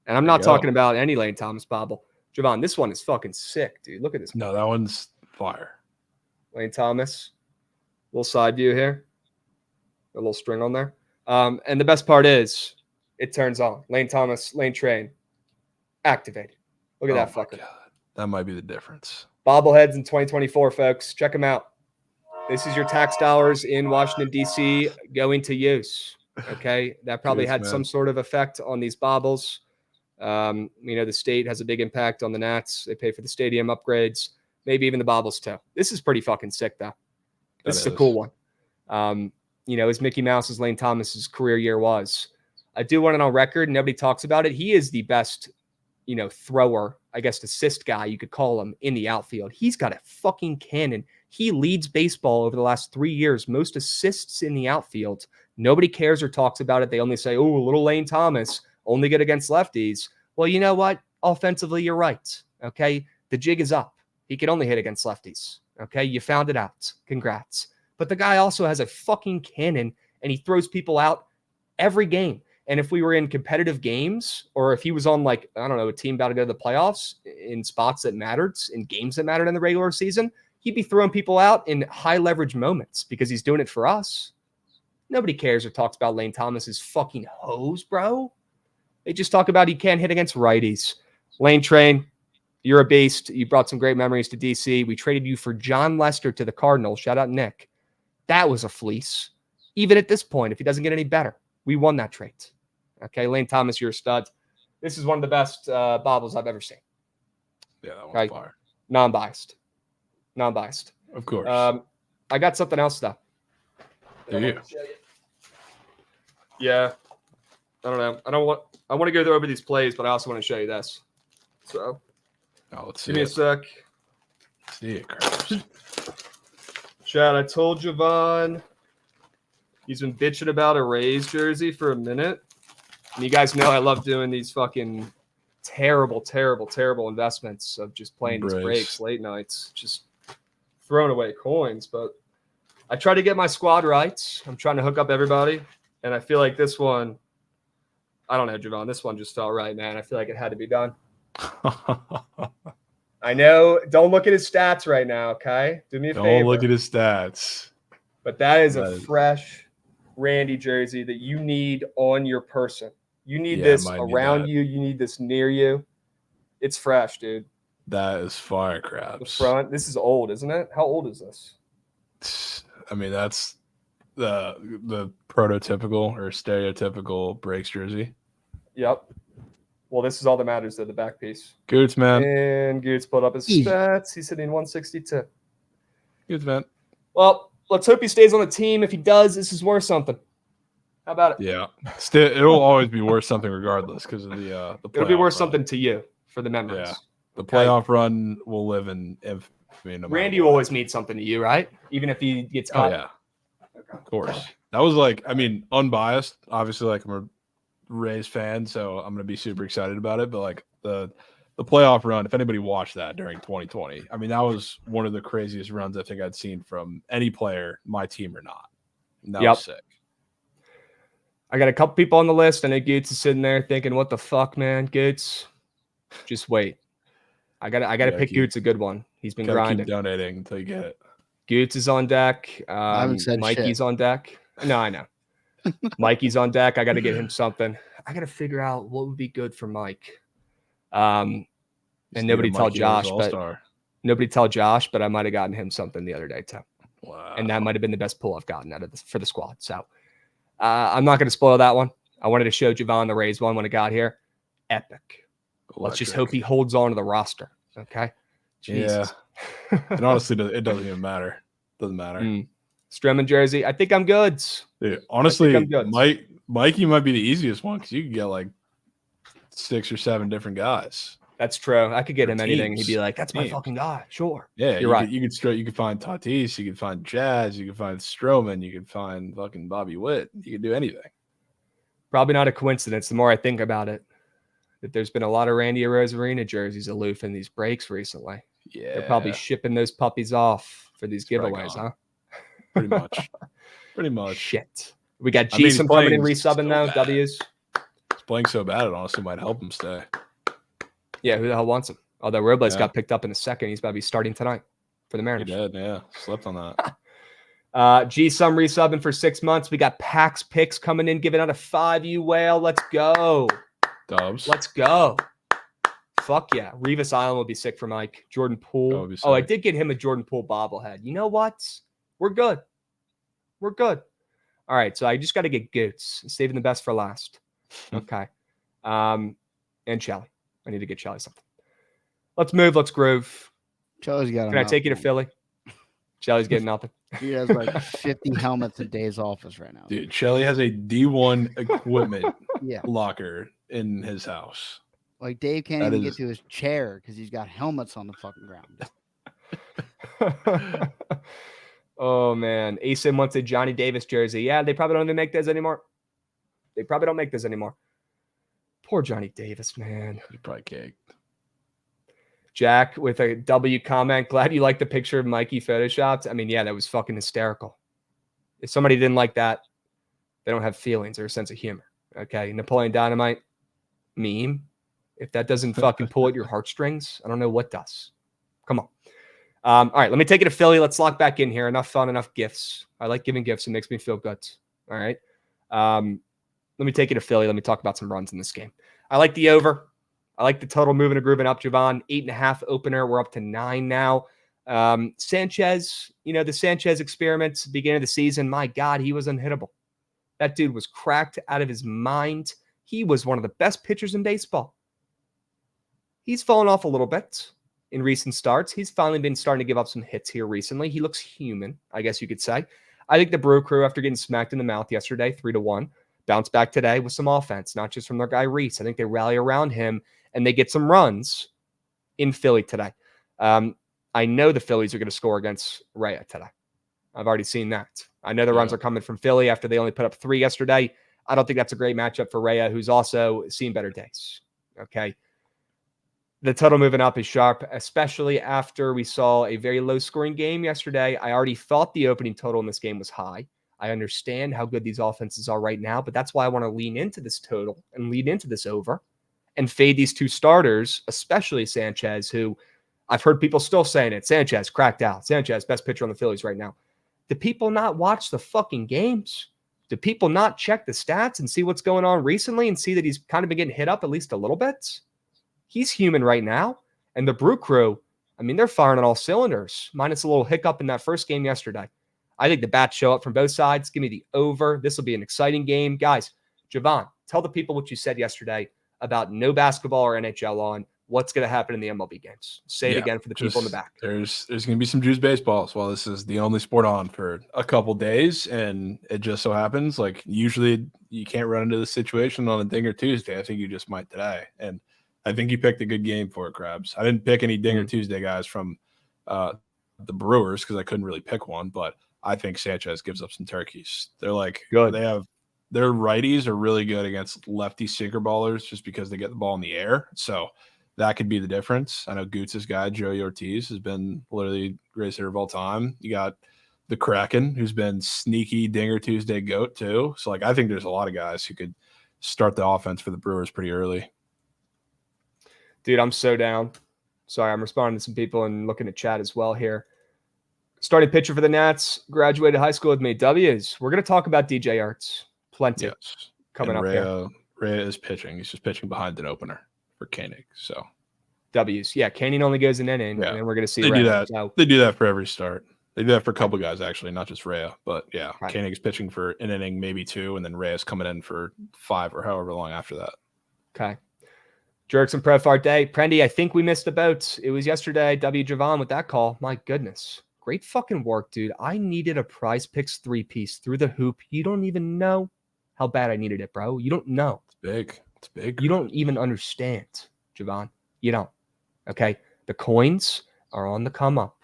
And I'm not talking about any Lane Thomas bobble. Jovan, this one is fucking sick, dude. Look at this. No, that one's fire. Lane Thomas. Little side view here. A little string on there. And the best part is it turns on. Lane Thomas, lane train. Activated. Look at that fucker. God. That might be the difference. Bobbleheads in 2024, folks. Check them out. This is your tax dollars in Washington, D.C. going to use. Okay? That probably had some sort of effect on these bobbles. The state has a big impact on the Nats. They pay for the stadium upgrades, maybe even the bobbles too. This is pretty fucking sick, though. This is a cool one. As Mickey Mouse's Lane Thomas's career year was. I do want it on record. Nobody talks about it. He is the best, thrower, I guess, assist guy, you could call him, in the outfield. He's got a fucking cannon. He leads baseball over the last 3 years, most assists in the outfield. Nobody cares or talks about it. They only say, oh, little Lane Thomas, only good against lefties. Well, you know what? Offensively, you're right. Okay. The jig is up. He can only hit against lefties. Okay. You found it out. Congrats. But the guy also has a fucking cannon, and he throws people out every game. And if we were in competitive games, or if he was on a team about to go to the playoffs in spots that mattered, in games that mattered in the regular season, he'd be throwing people out in high leverage moments because he's doing it for us. Nobody cares or talks about Lane Thomas's fucking hose, bro. They just talk about he can't hit against righties. Lane Train, you're a beast. You brought some great memories to DC. We traded you for John Lester to the Cardinals. Shout out Nick. That was a fleece. Even at this point, if he doesn't get any better, we won that trade. Okay, Lane Thomas, you're a stud. This is one of the best bobbles I've ever seen. Yeah, that one's fire. Non-biased. Of course. I got something else, though. Do you? Yeah. I don't know. I want to go over these plays, but I also want to show you this. So, let's see. Give me a sec. Let's see it, Krabs. Chad, I told Jovan he's been bitching about a Rays jersey for a minute. And you guys know I love doing these fucking terrible investments of just playing these breaks late nights, just throwing away coins. But I try to get my squad right. I'm trying to hook up everybody. And I feel like this one, I don't know, Jovan, this one just felt right, man. I feel like it had to be done. I know. Don't look at his stats right now, okay? Do me a favor. Don't look at his stats. But that is a fresh Randy jersey that you need on your person. You need this around you. You need this near you. It's fresh, dude. That is fire, Krabs. The front. This is old, isn't it? How old is this? I mean, that's the prototypical or stereotypical breaks jersey. Yep. Well, this is all that matters, though, the back piece. Goots, man. And Goots pulled up his stats. He's hitting 162. Goots, man. Well, let's hope he stays on the team. If he does, this is worth something. How about it? Yeah. Still, it'll always be worth something regardless because of the It'll be worth run. something to you for the memories. Yeah. The playoff run will live in infamy. No Randy will always means something to you, right? Even if he gets caught. Oh, yeah. Okay. Of course. That was like, I mean, unbiased. Obviously, like I'm a Rays fan, so I'm going to be super excited about it. But like the playoff run, if anybody watched that during 2020, I mean, that was one of the craziest runs I think I'd seen from any player, my team or not. And that was sick. I got a couple people on the list. I know Goots is sitting there thinking, what the fuck, man? Goots, just wait. I gotta pick Goots a good one. He's been grinding. Keep donating until you get it. Goots is on deck. I haven't said Mikey's shit. On deck. No, I know. Mikey's on deck. I got to get him something. I got to figure out what would be good for Mike. And nobody tell Josh, but I might have gotten him something the other day too. Wow. And that might have been the best pull I've gotten out of this for the squad. So I'm not going to spoil that one. I wanted to show Jovan the Rays one when it got here. Epic. Let's just hope he holds on to the roster. Okay. Jesus. Yeah. And honestly, it doesn't even matter. Doesn't matter. Stroman jersey. I think I'm good. Dude, honestly, Mikey might be the easiest one because you can get like 6 or 7 different guys. That's true. I could get him anything. He'd be like, "That's my fucking guy." Sure. Yeah, you're right. You could find Tatis. You could find Jazz. You could find Stroman. You could find fucking Bobby Witt. You could do anything. Probably not a coincidence. The more I think about it, that there's been a lot of Randy Arozarena jerseys aloof in these breaks recently. Yeah, they're probably shipping those puppies off for these giveaways, huh? Pretty much. Pretty much. Shit. We got Jason coming in resubbing though. W's. He's playing so bad, it honestly might help him stay. Yeah, who the hell wants him? Although Robles got picked up in a second. He's about to be starting tonight for the Mariners. He did, yeah. Slept on that. G-Sum resubbing for 6 months. We got Pax Picks coming in, giving out a 5U whale. Let's go. Dubs. Let's go. Fuck yeah. Revis Island will be sick for Mike. Jordan Poole. Oh, I did get him a Jordan Poole bobblehead. You know what? We're good. We're good. All right, so I just got to get Goots. Saving the best for last. Okay. And Shelly. I need to get Shelly something. Let's move. Let's groove. Shelly's got. Can I take you to Philly? Shelly's getting nothing. He has like 50 helmets in Dave's office right now. Dude, Shelly has a D1 equipment locker in his house. Like Dave can't even get to his chair because he's got helmets on the fucking ground. Oh man, Asim wants a Johnny Davis jersey. Yeah, they probably don't even make those anymore. They probably don't make those anymore. Poor Johnny Davis, man. He's probably caked. Jack with a W comment. Glad you liked the picture of Mikey photoshopped. I mean, yeah, that was fucking hysterical. If somebody didn't like that, they don't have feelings or a sense of humor. Okay, Napoleon Dynamite meme. If that doesn't fucking pull at your heartstrings, I don't know what does. Come on. All right, let me take it to Philly. Let's lock back in here. Enough fun, enough gifts. I like giving gifts. It makes me feel good. All right. Let me take it to Philly. Let me talk about some runs in this game. I like the over. I like the total moving and grooving up, Jovan. 8.5 opener. We're up to 9 now. Sanchez, the Sanchez experiments, beginning of the season, my God, he was unhittable. That dude was cracked out of his mind. He was one of the best pitchers in baseball. He's fallen off a little bit in recent starts. He's finally been starting to give up some hits here recently. He looks human, I guess you could say. I think the Brew Crew, after getting smacked in the mouth yesterday, 3-1, bounce back today with some offense, not just from their guy Reese. I think they rally around him and they get some runs in Philly today. I know the Phillies are going to score against Rhea today. I've already seen that. I know the runs are coming from Philly after they only put up 3 yesterday. I don't think that's a great matchup for Rhea, who's also seen better days. Okay. The total moving up is sharp, especially after we saw a very low-scoring game yesterday. I already thought the opening total in this game was high. I understand how good these offenses are right now, but that's why I want to lean into this total and lean into this over and fade these 2 starters, especially Sanchez, who I've heard people still saying it. Sanchez cracked out. Sanchez, best pitcher on the Phillies right now. Do people not watch the fucking games? Do people not check the stats and see what's going on recently and see that he's kind of been getting hit up at least a little bit? He's human right now. And the Brew Crew, I mean, they're firing on all cylinders, minus a little hiccup in that first game yesterday. I think the bats show up from both sides. Give me the over. This will be an exciting game. Guys, Jovan, tell the people what you said yesterday about no basketball or NHL on. what's going to happen in the MLB games. Say it again for the people in the back. There's going to be some juice baseballs. Well, this is the only sport on for a couple days, and it just so happens, like, usually you can't run into the situation on a Dinger Tuesday. I think you just might today, and I think you picked a good game for it, Krabs. I didn't pick any Dinger Tuesday guys from the Brewers because I couldn't really pick one, but I think Sanchez gives up some turkeys. They're like good. Their righties are really good against lefty sinker ballers just because they get the ball in the air. So that could be the difference. I know Goots' guy, Joey Ortiz, has been literally greatest hitter of all time. You got the Kraken, who's been sneaky Dinger Tuesday GOAT too. So, like, I think there's a lot of guys who could start the offense for the Brewers pretty early. Dude, I'm so down. Sorry, I'm responding to some people and looking at chat as well here. Starting pitcher for the Nats, graduated high school with me. W's. We're going to talk about DJ Arts. Plenty coming up here. Ray is pitching. He's just pitching behind an opener for Koenig. So W's. Yeah, Koenig only goes an inning, and then we're going to see they Ray. do that. So, they do that for every start. They do that for a couple guys, actually, not just Rhea. But, yeah, Koenig's pitching for an inning, maybe two, and then Rhea's coming in for 5 or however long after that. Okay. Jerks and Profart Day. Prendy, I think we missed about. It was yesterday. W. Jovan with that call. My goodness. Great fucking work, dude. I needed a Prize Picks 3-piece through the hoop. You don't even know how bad I needed it, bro. You don't know. It's big. It's big. You don't even understand, Jovan. You don't. Okay? The coins are on the come up.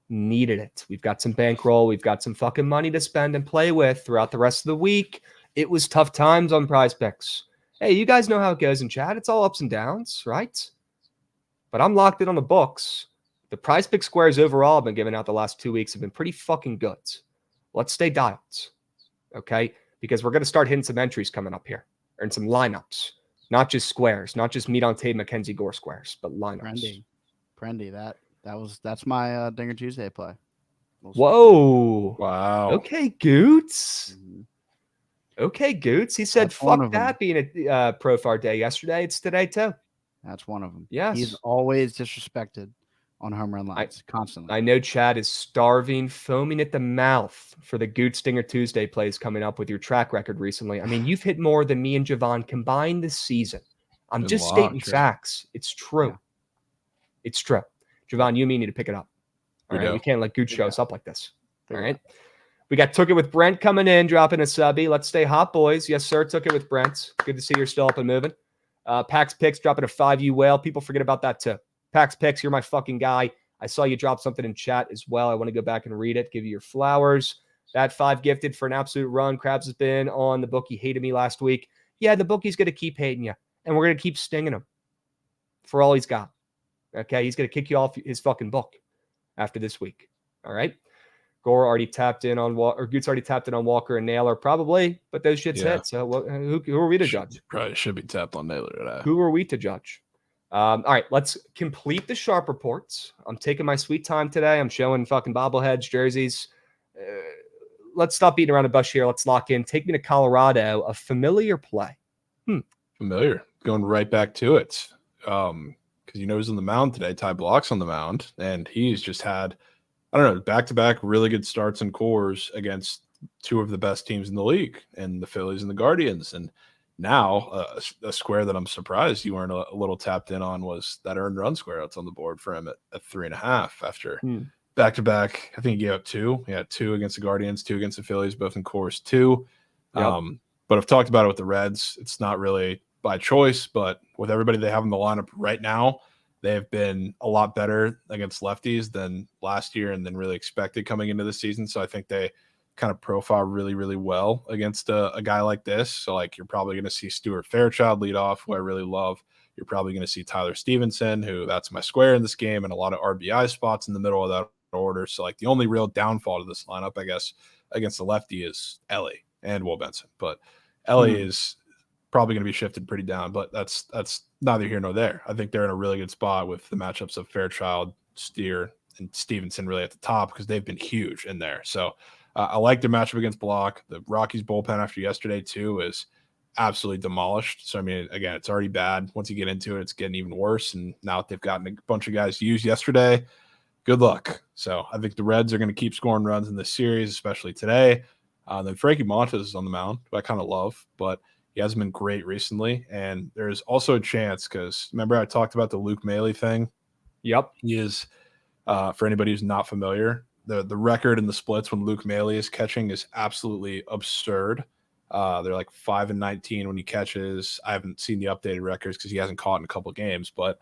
Needed it. We've got some bankroll. We've got some fucking money to spend and play with throughout the rest of the week. It was tough times on Prize Picks. Hey, you guys know how it goes in chat. It's all ups and downs, right? But I'm locked in on the books. The Prize Pick squares overall I've been giving out the last 2 weeks have been pretty fucking good. Let's stay dialed, okay? Because we're going to start hitting some entries coming up here, and some lineups, not just squares, not just meat on tape Mackenzie Gore squares, but lineups. Prendy, that's my Dinger Tuesday play. Whoa! Wow. Okay, Goots. Okay, Goots. He said, "Fuck that being a Profar Day yesterday. It's today too." That's one of them. Yes, he's always disrespected on home run lines constantly. I know Chad is starving, foaming at the mouth for the Goots Dinger Tuesday plays coming up with your track record recently. I mean, you've hit more than me and Jovan combined this season. I'm just stating facts. It's true. Yeah. It's true. Jovan, you and me need to pick it up. All right, we can't let Goots show us up like this. All right. We got Took It With Brent coming in, dropping a subby. Let's stay hot, boys. Yes, sir. Took It With Brent. Good to see you're still up and moving. Pax Picks dropping a 5U whale. People forget about that too. Pax Picks, you're my fucking guy. I saw you drop something in chat as well. I want to go back and read it, give you your flowers. That 5 gifted for an absolute run. Krabs has been on the book. He hated me last week. Yeah, the bookie's going to keep hating you, and we're going to keep stinging him for all he's got. Okay, he's going to kick you off his fucking book after this week. All right. Gore already tapped in on or Goots already tapped in on Walker and Naylor, probably, but those shits hit. So who are we to judge? Probably should be tapped on Naylor today. Who are we to judge? All right, let's complete the sharp reports. I'm taking my sweet time today. I'm showing fucking bobbleheads, jerseys. Let's stop beating around the bush here. Let's lock in. Take me to Colorado, a familiar play. Familiar. Going right back to it. Because he's on the mound today. Ty Block's on the mound, and he's just had, I don't know, back-to-back really good starts and cores against 2 of the best teams in the league, and the Phillies and the Guardians. And now a square that I'm surprised you weren't a little tapped in on was that earned run square that's on the board for him at 3.5 after back-to-back. I think he gave up 2. He had 2 against the Guardians, 2 against the Phillies, both in cores 2. Yep. But I've talked about it with the Reds. It's not really by choice, but with everybody they have in the lineup right now, they have been a lot better against lefties than last year and than really expected coming into the season. So I think they kind of profile really, really well against a guy like this. So, like, you're probably going to see Stuart Fairchild lead off, who I really love. You're probably going to see Tyler Stevenson, who that's my square in this game, and a lot of RBI spots in the middle of that order. So, like, the only real downfall to this lineup, I guess, against the lefty is Ellie and Will Benson. But Ellie is probably going to be shifted pretty down, but that's neither here nor there. I think they're in a really good spot with the matchups of Fairchild, Steer, and Stevenson really at the top because they've been huge in there. So I like their matchup against Block. The Rockies bullpen after yesterday too is absolutely demolished. So, I mean, again, it's already bad. Once you get into it, it's getting even worse. And now that they've gotten a bunch of guys used yesterday, good luck. So I think the Reds are going to keep scoring runs in this series, especially today. Then Frankie Montas is on the mound, who I kind of love, but He hasn't been great recently, and there's also a chance because remember I talked about the Luke Maley thing? Yep. He is, for anybody who's not familiar, the record in the splits when Luke Maley is catching is absolutely absurd. They're like 5-19 when he catches. I haven't seen the updated records because he hasn't caught in a couple of games, but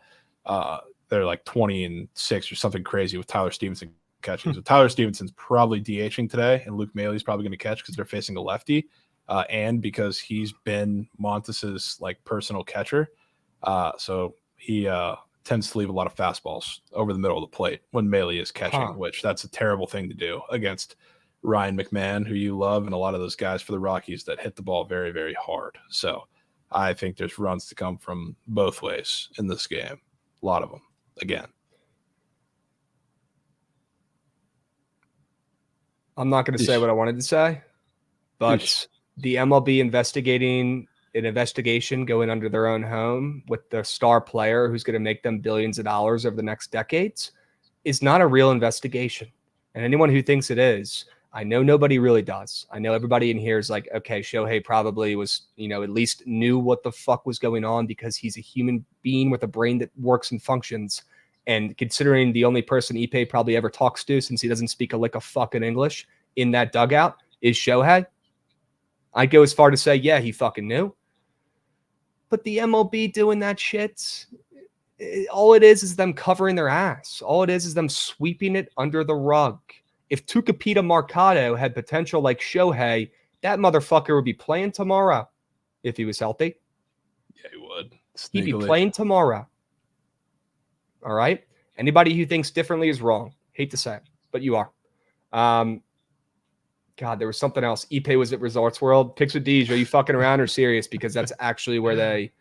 they're like 20-6 or something crazy with Tyler Stevenson catching. So Tyler Stevenson's probably DHing today, and Luke Maley's probably going to catch because they're facing a lefty. And because he's been Montas's like personal catcher. So he tends to leave a lot of fastballs over the middle of the plate when Maley is catching, which that's a terrible thing to do against Ryan McMahon, who you love, and a lot of those guys for the Rockies that hit the ball very, very hard. So I think there's runs to come from both ways in this game. A lot of them, again. I'm not going to say what I wanted to say, but the MLB investigating an investigation going under their own home with the star player who's going to make them billions of dollars over the next decades is not a real investigation. And anyone who thinks it is, I know nobody really does. I know everybody in here is like, okay, Shohei probably was, at least knew what the fuck was going on because he's a human being with a brain that works and functions. And considering the only person Ippei probably ever talks to, since he doesn't speak a lick of fucking English in that dugout, is Shohei, I'd go as far to say, yeah, he fucking knew. But the MLB doing that shit, all it is them covering their ass. All it is them sweeping it under the rug. If Tucupita Mercado had potential like Shohei, that motherfucker would be playing tomorrow if he was healthy. Yeah, he would. He'd be playing tomorrow. All right? Anybody who thinks differently is wrong. Hate to say it, but you are. God, there was something else. Ippei was at Resorts World. Picks with D's. Are you fucking around or serious? Because that's actually where they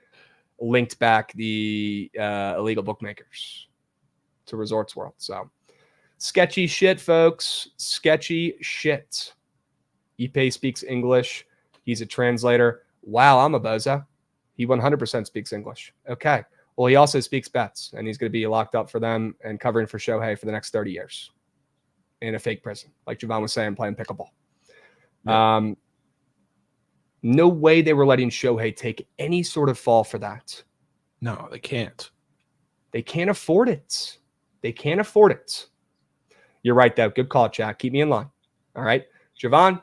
linked back the illegal bookmakers to Resorts World. So sketchy shit, folks. Sketchy shit. Ippei speaks English. He's a translator. Wow, I'm a bozo. He 100% speaks English. Okay. Well, he also speaks bets, and he's going to be locked up for them and covering for Shohei for the next 30 years in a fake prison, like Jovan was saying, playing pickleball. Yeah. No way they were letting Shohei take any sort of fall for that. No, they can't. They can't afford it. They can't afford it. You're right, though. Good call, Jack. Keep me in line. All right. Jovan,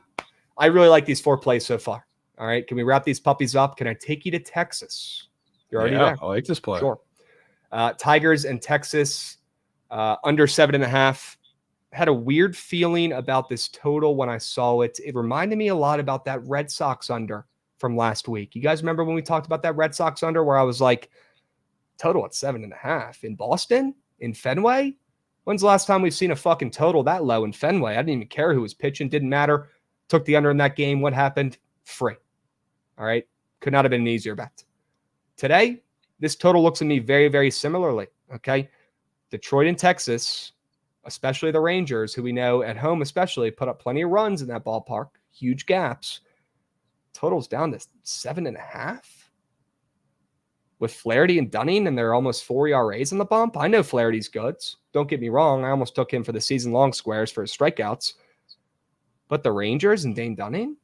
I really like these 4 plays so far. All right. Can we wrap these puppies up? Can I take you to Texas? You're already there. I like this play. Sure. Tigers and Texas under 7.5. Had a weird feeling about this total when I saw it. It reminded me a lot about that Red Sox under from last week. You guys remember when we talked about that Red Sox under where I was like, total at 7.5 in Boston, in Fenway? When's the last time we've seen a fucking total that low in Fenway? I didn't even care who was pitching. Didn't matter. Took the under in that game. What happened? Free. All right. Could not have been an easier bet. Today, this total looks at me very, very similarly. Okay. Detroit and Texas, especially the Rangers, who we know at home especially put up plenty of runs in that ballpark, huge gaps. Total's down to 7.5 with Flaherty and Dunning, and they're almost 4 ERAs in the bump. I know Flaherty's good. Don't get me wrong. I almost took him for the season-long squares for his strikeouts. But the Rangers and Dane Dunning,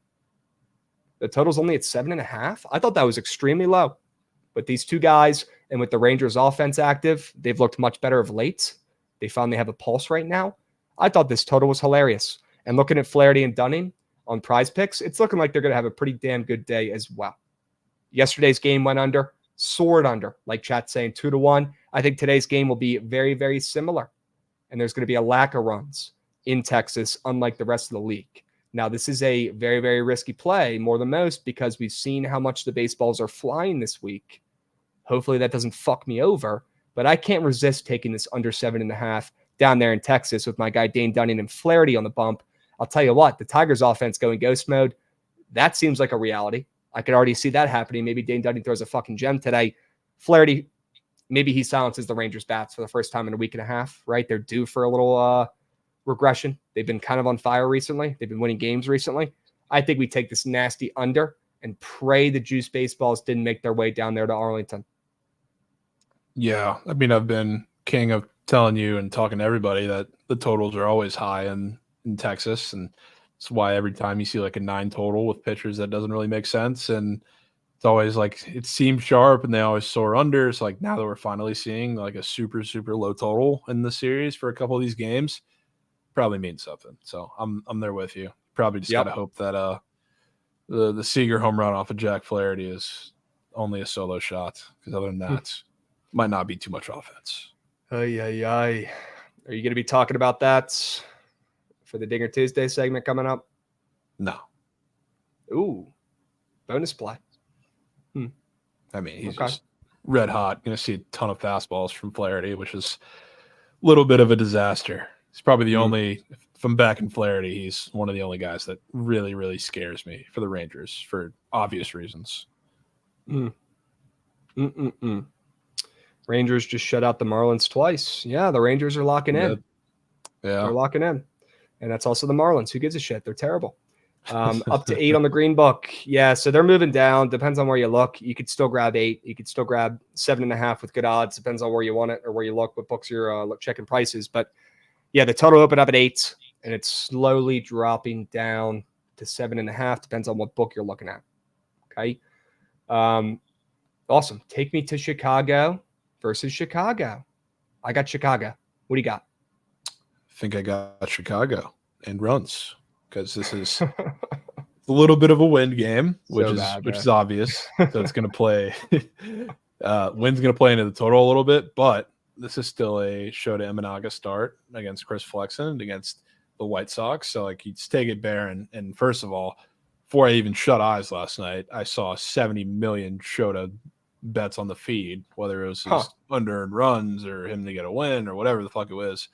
the total's only at 7.5. I thought that was extremely low. But these two guys, and with the Rangers offense active, they've looked much better of late. They finally have a pulse right now. I thought this total was hilarious. And looking at Flaherty and Dunning on Prize Picks, it's looking like they're going to have a pretty damn good day as well. Yesterday's game went under, soared under, like chat's saying, 2-1. I think today's game will be very, very similar. And there's going to be a lack of runs in Texas, unlike the rest of the league. Now, this is a very, very risky play, more than most, because we've seen how much the baseballs are flying this week. Hopefully that doesn't fuck me over. But I can't resist taking this under 7.5 down there in Texas with my guy Dane Dunning and Flaherty on the bump. I'll tell you what, the Tigers offense going ghost mode, that seems like a reality. I could already see that happening. Maybe Dane Dunning throws a fucking gem today. Flaherty, maybe he silences the Rangers bats for the first time in a week and a half, right? They're due for a little regression. They've been kind of on fire recently. They've been winning games recently. I think we take this nasty under and pray the juice baseballs didn't make their way down there to Arlington. Yeah, I mean, I've been king of telling you and talking to everybody that the totals are always high in Texas, and that's why every time you see like a 9 total with pitchers, that doesn't really make sense. And it's always like it seemed sharp and they always soar under. So like now that we're finally seeing like a super, super low total in the series for a couple of these games, probably means something. So I'm there with you. Probably just gotta hope that the Seager home run off of Jack Flaherty is only a solo shot, because other than that, might not be too much offense. Are you going to be talking about that for the Dinger Tuesday segment coming up? No. Ooh, bonus play. I mean, he's just red hot. Going to see a ton of fastballs from Flaherty, which is a little bit of a disaster. He's probably the only, from back in Flaherty, he's one of the only guys that really, really scares me for the Rangers for obvious reasons. Rangers just shut out the Marlins twice. Yeah, the Rangers are locking in. Yeah. They're locking in. And that's also the Marlins. Who gives a shit? They're terrible. Up to 8 on the green book. Yeah, so they're moving down. Depends on where you look. You could still grab 8. You could still grab 7.5 with good odds. Depends on where you want it or where you look, what books you're checking prices. But yeah, the total opened up at 8, and it's slowly dropping down to 7.5. Depends on what book you're looking at. Okay. Awesome. Take me to Chicago versus Chicago. I got Chicago. What do you got? I think I got Chicago and runs, because this is a little bit of a wind game, which is obvious. So it's going to play. Wind's going to play into the total a little bit, but this is still a Shota Imanaga start against Chris Flexen against the White Sox. So like, he's take it bare. And first of all, before I even shut eyes last night, I saw 70 million Shota bets on the feed, whether it was his unearned runs or him to get a win or whatever the fuck it was.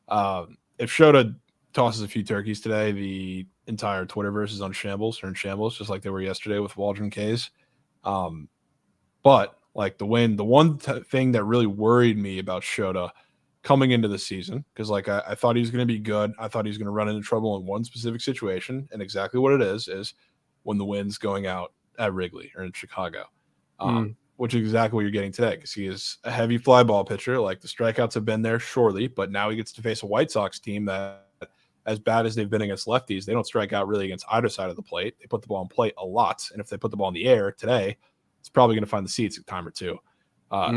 If Shota tosses a few turkeys today, the entire Twitterverse is on shambles or in shambles, just like they were yesterday with Waldron K's. But like the one thing that really worried me about Shota coming into the season, because like I thought he was going to be good. I thought he was going to run into trouble in one specific situation, and exactly what it is when the wind's going out at Wrigley or in Chicago. Which is exactly what you're getting today, because he is a heavy fly ball pitcher. Like, the strikeouts have been there, surely, but now he gets to face a White Sox team that, as bad as they've been against lefties, they don't strike out really against either side of the plate. They put the ball in play a lot, and if they put the ball in the air today, it's probably going to find the seats a time or two.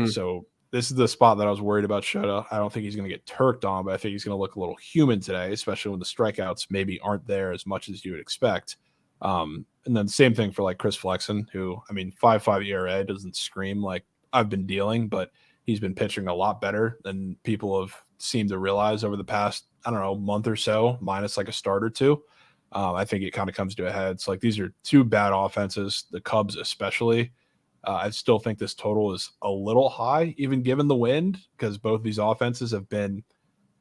So this is the spot that I was worried about Shota. I don't think he's going to get turked on, but I think he's going to look a little human today, especially when the strikeouts maybe aren't there as much as you would expect. And then same thing for like Chris Flexen, who, I mean, 5.5 ERA doesn't scream like I've been dealing, but he's been pitching a lot better than people have seemed to realize over the past, I don't know, month or so, minus like a start or two. I think it kind of comes to a head. So like, these are two bad offenses, the Cubs especially. I still think this total is a little high, even given the wind, because both these offenses have been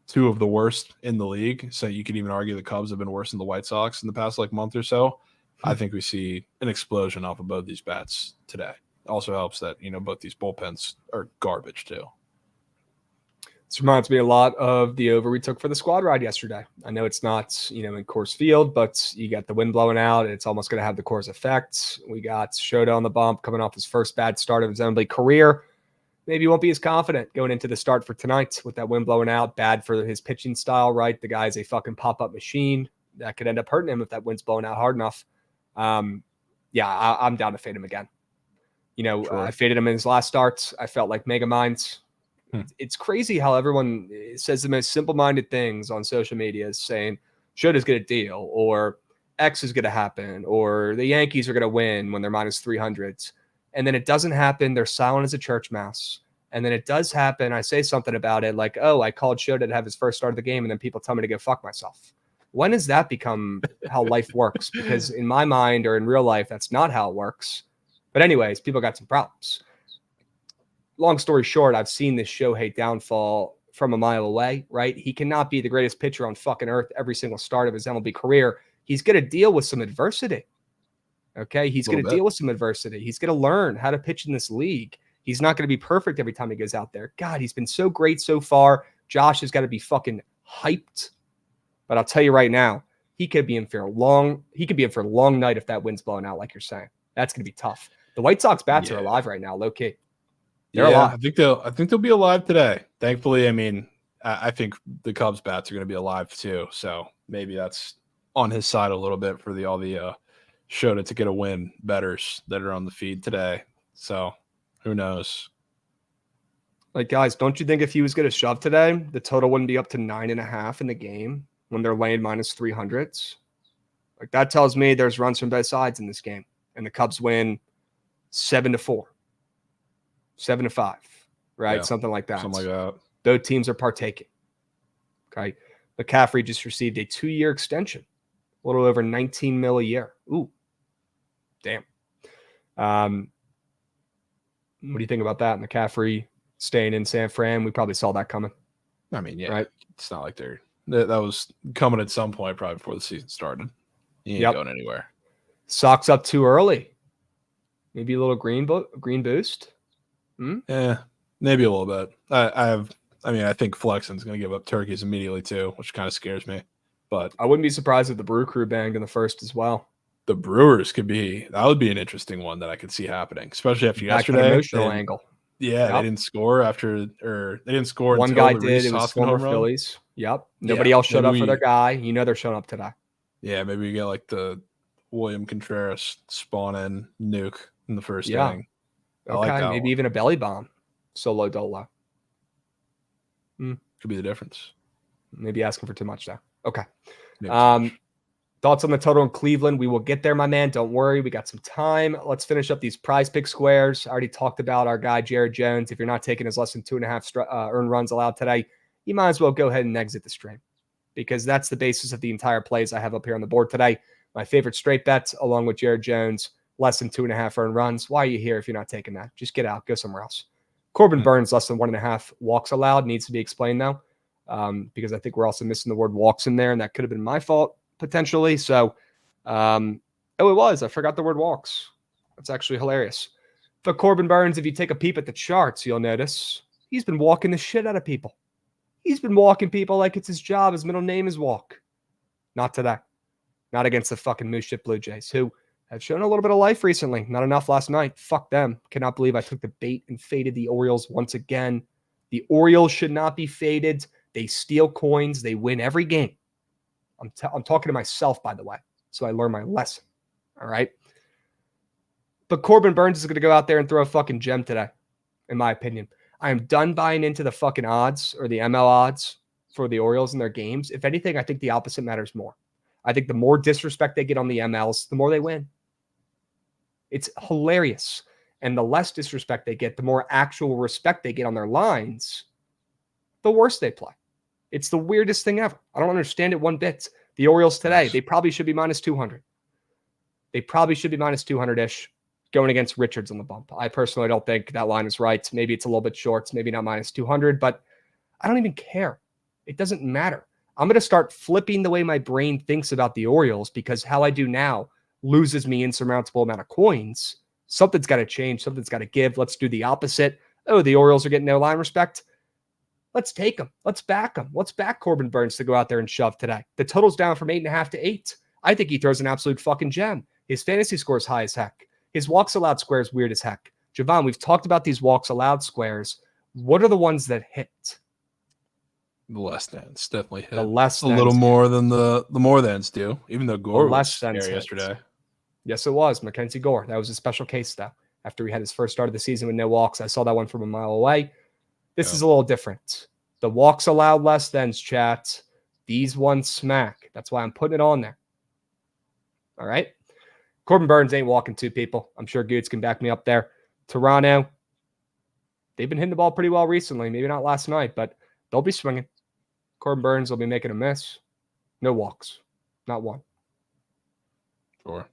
two of the worst in the league. So you could even argue the Cubs have been worse than the White Sox in the past like month or so. I think we see an explosion off of both these bats today. Also helps that, you know, both these bullpens are garbage too. This reminds me a lot of the over we took for the squad ride yesterday. I know it's not, you know, in Coors Field, but you got the wind blowing out, and it's almost going to have the Coors effect. We got Shota on the bump coming off his first bad start of his MLB career. Maybe he won't be as confident going into the start for tonight with that wind blowing out. Bad for his pitching style, right? The guy's a fucking pop-up machine. That could end up hurting him if that wind's blowing out hard enough. I'm down to fade him again. You know, sure. I faded him in his last starts. I felt like Mega Minds. It's crazy how everyone says the most simple-minded things on social media, is saying Shota's going to deal, or X is going to happen, or the Yankees are going to win when they're minus 300s. And then it doesn't happen. They're silent as a church mouse. And then it does happen. I say something about it like, oh, I called Shota to have his first start of the game, and then people tell me to go fuck myself. When has that become how life works? Because in my mind, or in real life, that's not how it works. But anyways, people got some problems. Long story short, I've seen this Shohei downfall from a mile away, right? He cannot be the greatest pitcher on fucking earth every single start of his MLB career. He's going to deal with some adversity. Okay? He's going to deal with some adversity. He's going to learn how to pitch in this league. He's not going to be perfect every time he goes out there. God, he's been so great so far. Josh has got to be fucking hyped. But I'll tell you right now, he could be in for a long night if that wind's blowing out, like you're saying. That's going to be tough. The White Sox bats are alive right now, low key. They're alive. I think they'll be alive today. Thankfully, I mean, I think the Cubs bats are going to be alive too. So maybe that's on his side a little bit for all the Shota to get a win betters that are on the feed today. So who knows? Like, guys, don't you think if he was going to shove today, the total wouldn't be up to 9.5 in the game when they're laying minus 300s? Like, that tells me there's runs from both sides in this game. And the Cubs win 7-4, 7-5, right? Yeah, something like that. Something like that. Both teams are partaking. Okay. McCaffrey just received a 2-year extension, a little over 19 mil a year. Ooh, damn. What do you think about that? McCaffrey staying in San Fran? We probably saw that coming. I mean, yeah, right? It's not like that was coming at some point probably before the season started. He ain't going anywhere. Sox up too early. Maybe a little green boost. Yeah, maybe a little bit. I think Flexen's going to give up turkeys immediately too, which kind of scares me. But I wouldn't be surprised if the Brew Crew banged in the first as well. The Brewers would be an interesting one that I could see happening, especially after yesterday. Emotional angle. Yeah, they didn't score One guy did. It was former Phillies. Yep. Nobody else showed up for their guy. You know they're showing up today. Yeah, maybe we get like the William Contreras spawn in nuke in the first inning. Okay, maybe even a belly bomb. Solo dolo. Could be the difference. Maybe asking for too much though. Okay. Thoughts on the total in Cleveland? We will get there, my man. Don't worry. We got some time. Let's finish up these prize pick squares. I already talked about our guy, Jared Jones. If you're not taking his less than 2.5 earned runs allowed today, you might as well go ahead and exit the stream because that's the basis of the entire plays I have up here on the board today. My favorite straight bets, along with Jared Jones, less than 2.5 earned runs. Why are you here if you're not taking that? Just get out. Go somewhere else. Corbin Burns, less than 1.5 walks allowed. Needs to be explained, though, because I think we're also missing the word walks in there, and that could have been my fault. Potentially. So, it was. I forgot the word walks. That's actually hilarious. But Corbin Burns, if you take a peep at the charts, you'll notice he's been walking the shit out of people. He's been walking people like it's his job. His middle name is Walk. Not today. Not against the fucking Moose Shit Blue Jays, who have shown a little bit of life recently. Not enough last night. Fuck them. Cannot believe I took the bait and faded the Orioles once again. The Orioles should not be faded. They steal coins. They win every game. I'm talking to myself, by the way, so I learned my lesson. All right. But Corbin Burns is going to go out there and throw a fucking gem today, in my opinion. I am done buying into the fucking odds or the ML odds for the Orioles in their games. If anything, I think the opposite matters more. I think the more disrespect they get on the MLs, the more they win. It's hilarious. And the less disrespect they get, the more actual respect they get on their lines, the worse they play. It's the weirdest thing ever. I don't understand it one bit. The Orioles today, they probably should be minus 200. They probably should be minus 200-ish going against Richards on the bump. I personally don't think that line is right. Maybe it's a little bit short. Maybe not minus 200, but I don't even care. It doesn't matter. I'm going to start flipping the way my brain thinks about the Orioles because how I do now loses me insurmountable amount of coins. Something's got to change. Something's got to give. Let's do the opposite. Oh, the Orioles are getting no line respect. Let's take them. Let's back them. Let's back Corbin Burns to go out there and shove today. The total's down from 8.5 to 8. I think he throws an absolute fucking gem. His fantasy score is high as heck. His walks allowed square is weird as heck. Jovan, we've talked about these walks allowed squares. What are the ones that hit? The less thans definitely hit. The less a little more than the more thans do. Even though Gore was scary yesterday. Yes, it was. Mackenzie Gore. That was a special case, though. After he had his first start of the season with no walks, I saw that one from a mile away. This is a little different. The walks allowed less thans, chat. These ones smack. That's why I'm putting it on there. All right. Corbin Burns ain't walking two people. I'm sure Goots can back me up there. Toronto, they've been hitting the ball pretty well recently. Maybe not last night, but they'll be swinging. Corbin Burns will be making a miss. No walks. Not one. Sure.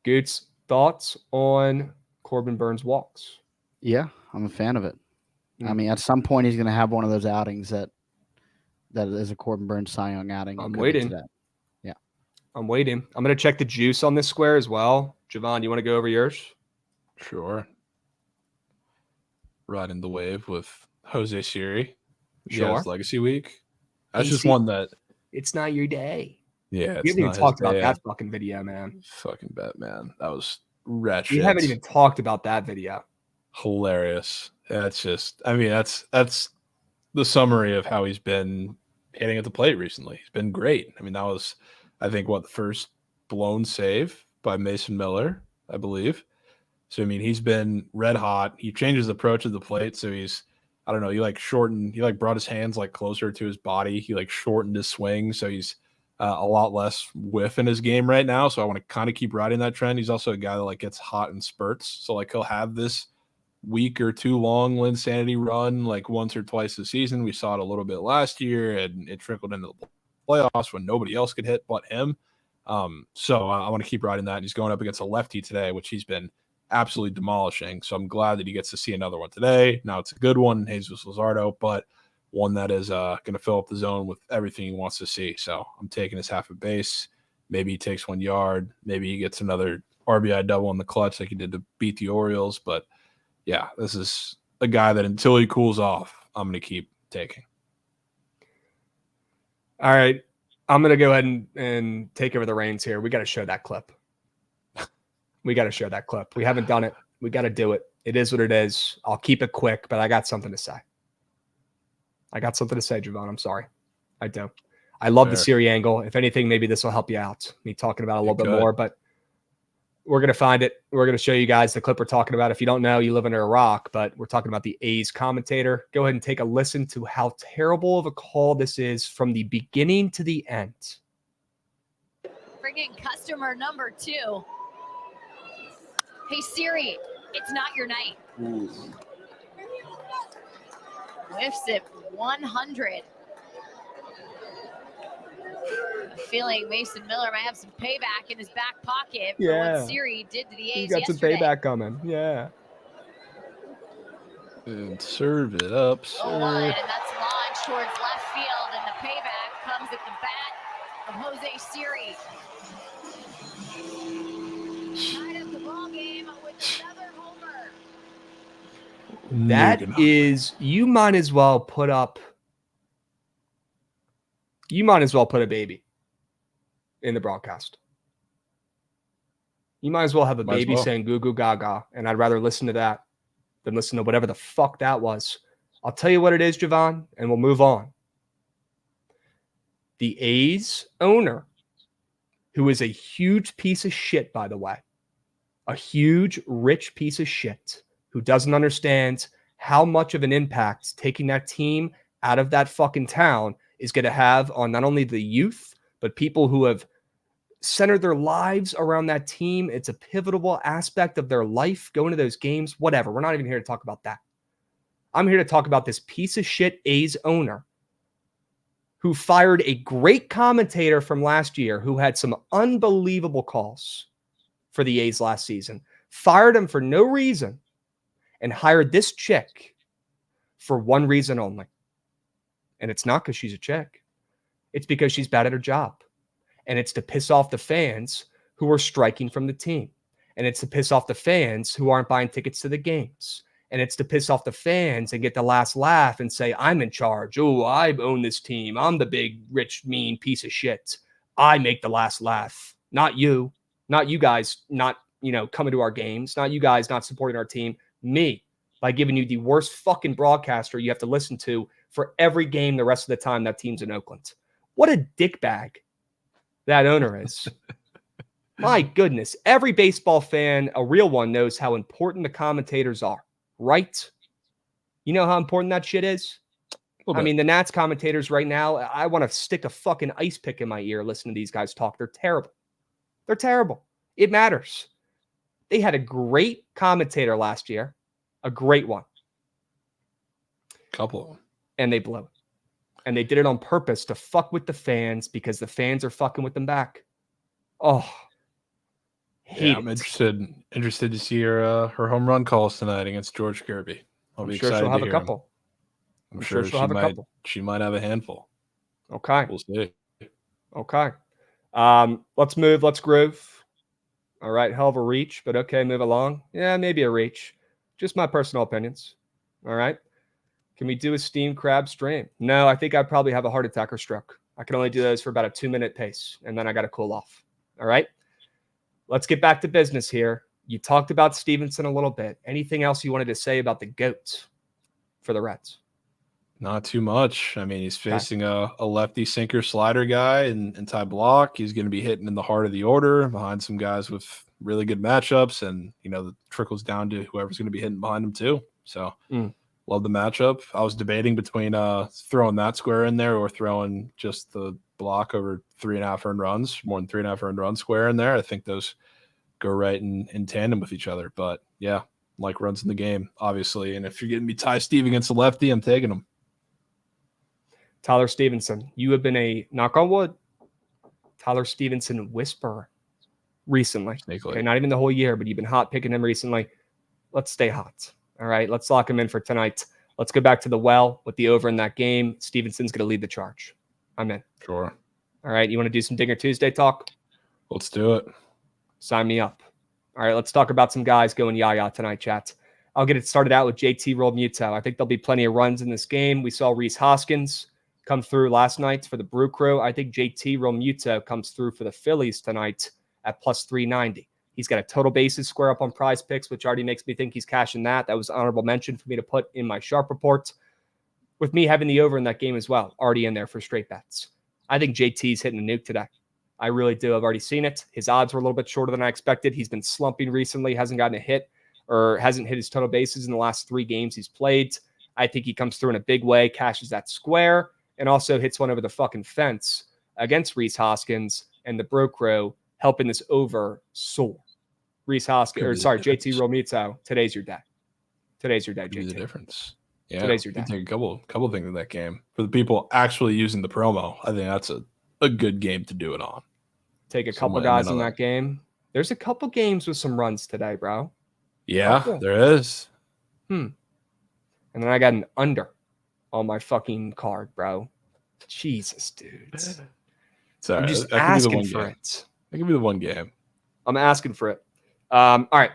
Goots, thoughts on Corbin Burns walks? Yeah, I'm a fan of it. I mean, at some point, he's going to have one of those outings that is a Corbin Burns Cy Young outing. I'm waiting. Yeah. I'm waiting. I'm going to check the juice on this square as well. Jovan, you want to go over yours? Sure. Riding the wave with Jose Siri. Sure. Legacy week. That's just one that... It's not your day. Yeah, we haven't even talked about that fucking video, man. Fucking Batman. That was wretched. We haven't even talked about that video. Hilarious. That's just, I mean, that's the summary of how he's been hitting at the plate recently. He's been great. I mean, that was, I think, the first blown save by Mason Miller, I believe. So, I mean, he's been red hot. He changed his approach at the plate. So he's, I don't know, he brought his hands like closer to his body. He like shortened his swing. So he's a lot less whiff in his game right now. So I want to kind of keep riding that trend. He's also a guy that like gets hot in spurts. So like he'll have this week or two long Linsanity run like once or twice this season. We saw it a little bit last year, and it trickled into the playoffs when nobody else could hit but him. So I want to keep riding that. He's going up against a lefty today, which he's been absolutely demolishing. So I'm glad that he gets to see another one today. Now it's a good one, Jesus Luzardo, but one that is going to fill up the zone with everything he wants to see. So I'm taking his half a base. Maybe he takes 1 yard. Maybe he gets another RBI double in the clutch like he did to beat the Orioles. But yeah, this is a guy that until he cools off, I'm going to keep taking. All right. I'm going to go ahead and take over the reins here. We got to show that clip. We haven't done it. We got to do it. It is what it is. I'll keep it quick, but I got something to say. Jovan. I'm sorry. I do. I love the Siri angle. If anything, maybe this will help you out. Me talking about it a little bit more, but we're going to find it. We're going to show you guys the clip we're talking about. If you don't know, you live under a rock, but we're talking about the A's commentator. Go ahead and take a listen to how terrible of a call this is from the beginning to the end. Friggin' customer number 2. Hey, Siri, it's not your night. Ooh. Whiffs it 100. I'm feeling Mason Miller might have some payback in his back pocket for what Siri did to the A's got yesterday. some payback coming. Yeah. And serve it up. Oh, and that's launched towards left field, and the payback comes at the bat of Jose Siri. Tied up the ball game with another homer. That is, you might as well put a baby in the broadcast. You might as well have a baby saying goo goo gaga, and I'd rather listen to that than listen to whatever the fuck that was. I'll tell you what it is, Jovan, and we'll move on. The A's owner, who is a huge piece of shit, by the way, a huge, rich piece of shit, who doesn't understand how much of an impact taking that team out of that fucking town is going to have on not only the youth, but people who have centered their lives around that team. It's a pivotal aspect of their life, going to those games, whatever. We're not even here to talk about that. I'm here to talk about this piece of shit A's owner who fired a great commentator from last year who had some unbelievable calls for the A's last season, fired him for no reason, and hired this chick for one reason only. And it's not because she's a chick. It's because she's bad at her job. And it's to piss off the fans who are striking from the team. And it's to piss off the fans who aren't buying tickets to the games. And it's to piss off the fans and get the last laugh and say, I'm in charge. Oh, I own this team. I'm the big, rich, mean piece of shit. I make the last laugh. Not you. Not you guys not, coming to our games. Not you guys not supporting our team. Me, by giving you the worst fucking broadcaster you have to listen to for every game the rest of the time that team's in Oakland. What a dickbag that owner is. My goodness. Every baseball fan, a real one, knows how important the commentators are, right? You know how important that shit is? I mean, the Nats commentators right now, I want to stick a fucking ice pick in my ear listening to these guys talk. They're terrible. They're terrible. It matters. They had a great commentator last year, a great one. Couple of them. And they blew it. And they did it on purpose to fuck with the fans because the fans are fucking with them back. Oh, I'm interested to see her home run calls tonight against George Kirby. I'm sure she'll have a couple. I'm sure she'll have a couple. She might have a handful. Okay. We'll see. Okay. Let's move. Let's groove. All right. Hell of a reach, but okay. Move along. Yeah, maybe a reach. Just my personal opinions. All right. Can we do a steamed crab stream? No, I think I'd probably have a heart attack or stroke. I can only do those for about a 2-minute pace, and then I got to cool off. All right. Let's get back to business here. You talked about Stevenson a little bit. Anything else you wanted to say about the GOAT for the Reds? Not too much. I mean, he's facing a lefty sinker slider guy and Ty Block. He's going to be hitting in the heart of the order behind some guys with really good matchups. And, the trickles down to whoever's going to be hitting behind him too. So love the matchup. I was debating between throwing that square in there or throwing just the Block over 3.5 earned runs, more than 3.5 earned runs square in there. I think those go right in tandem with each other. But yeah, like runs in the game, obviously. And if you're getting me Ty Steve against the lefty, I'm taking him. Tyler Stevenson, you have been a, knock on wood, Tyler Stevenson whisperer recently. Okay, not even the whole year, but you've been hot picking him recently. Let's stay hot. All right, let's lock him in for tonight. Let's go back to the well with the over in that game. Stevenson's going to lead the charge. I'm in. Sure. All right, you want to do some Dinger Tuesday talk? Let's do it. Sign me up. All right, let's talk about some guys going yaya tonight, chat. I'll get it started out with JT Realmuto. I think there'll be plenty of runs in this game. We saw Rhys Hoskins come through last night for the Brew Crew. I think JT Realmuto comes through for the Phillies tonight at plus 390. He's got a total bases square up on Prize Picks, which already makes me think he's cashing that. That was honorable mention for me to put in my sharp report. With me having the over in that game as well, already in there for straight bets. I think JT's hitting a nuke today. I really do. I've already seen it. His odds were a little bit shorter than I expected. He's been slumping recently, hasn't gotten a hit or hasn't hit his total bases in the last 3 games he's played. I think he comes through in a big way, cashes that square, and also hits one over the fucking fence against Rhys Hoskins and the Bro Crow, helping this over soar. Rhys Hoskins, JT Realmuto, today's your day. Today's your day, JT. The difference. Yeah, today's your day. Take a couple things in that game. For the people actually using the promo, I think that's a good game to do it on. Take a couple guys in that game. There's a couple games with some runs today, bro. Yeah, there is. And then I got an under on my fucking card, bro. Jesus, dude. Sorry, I'm just asking for it. That could be the one game. I'm asking for it. All right.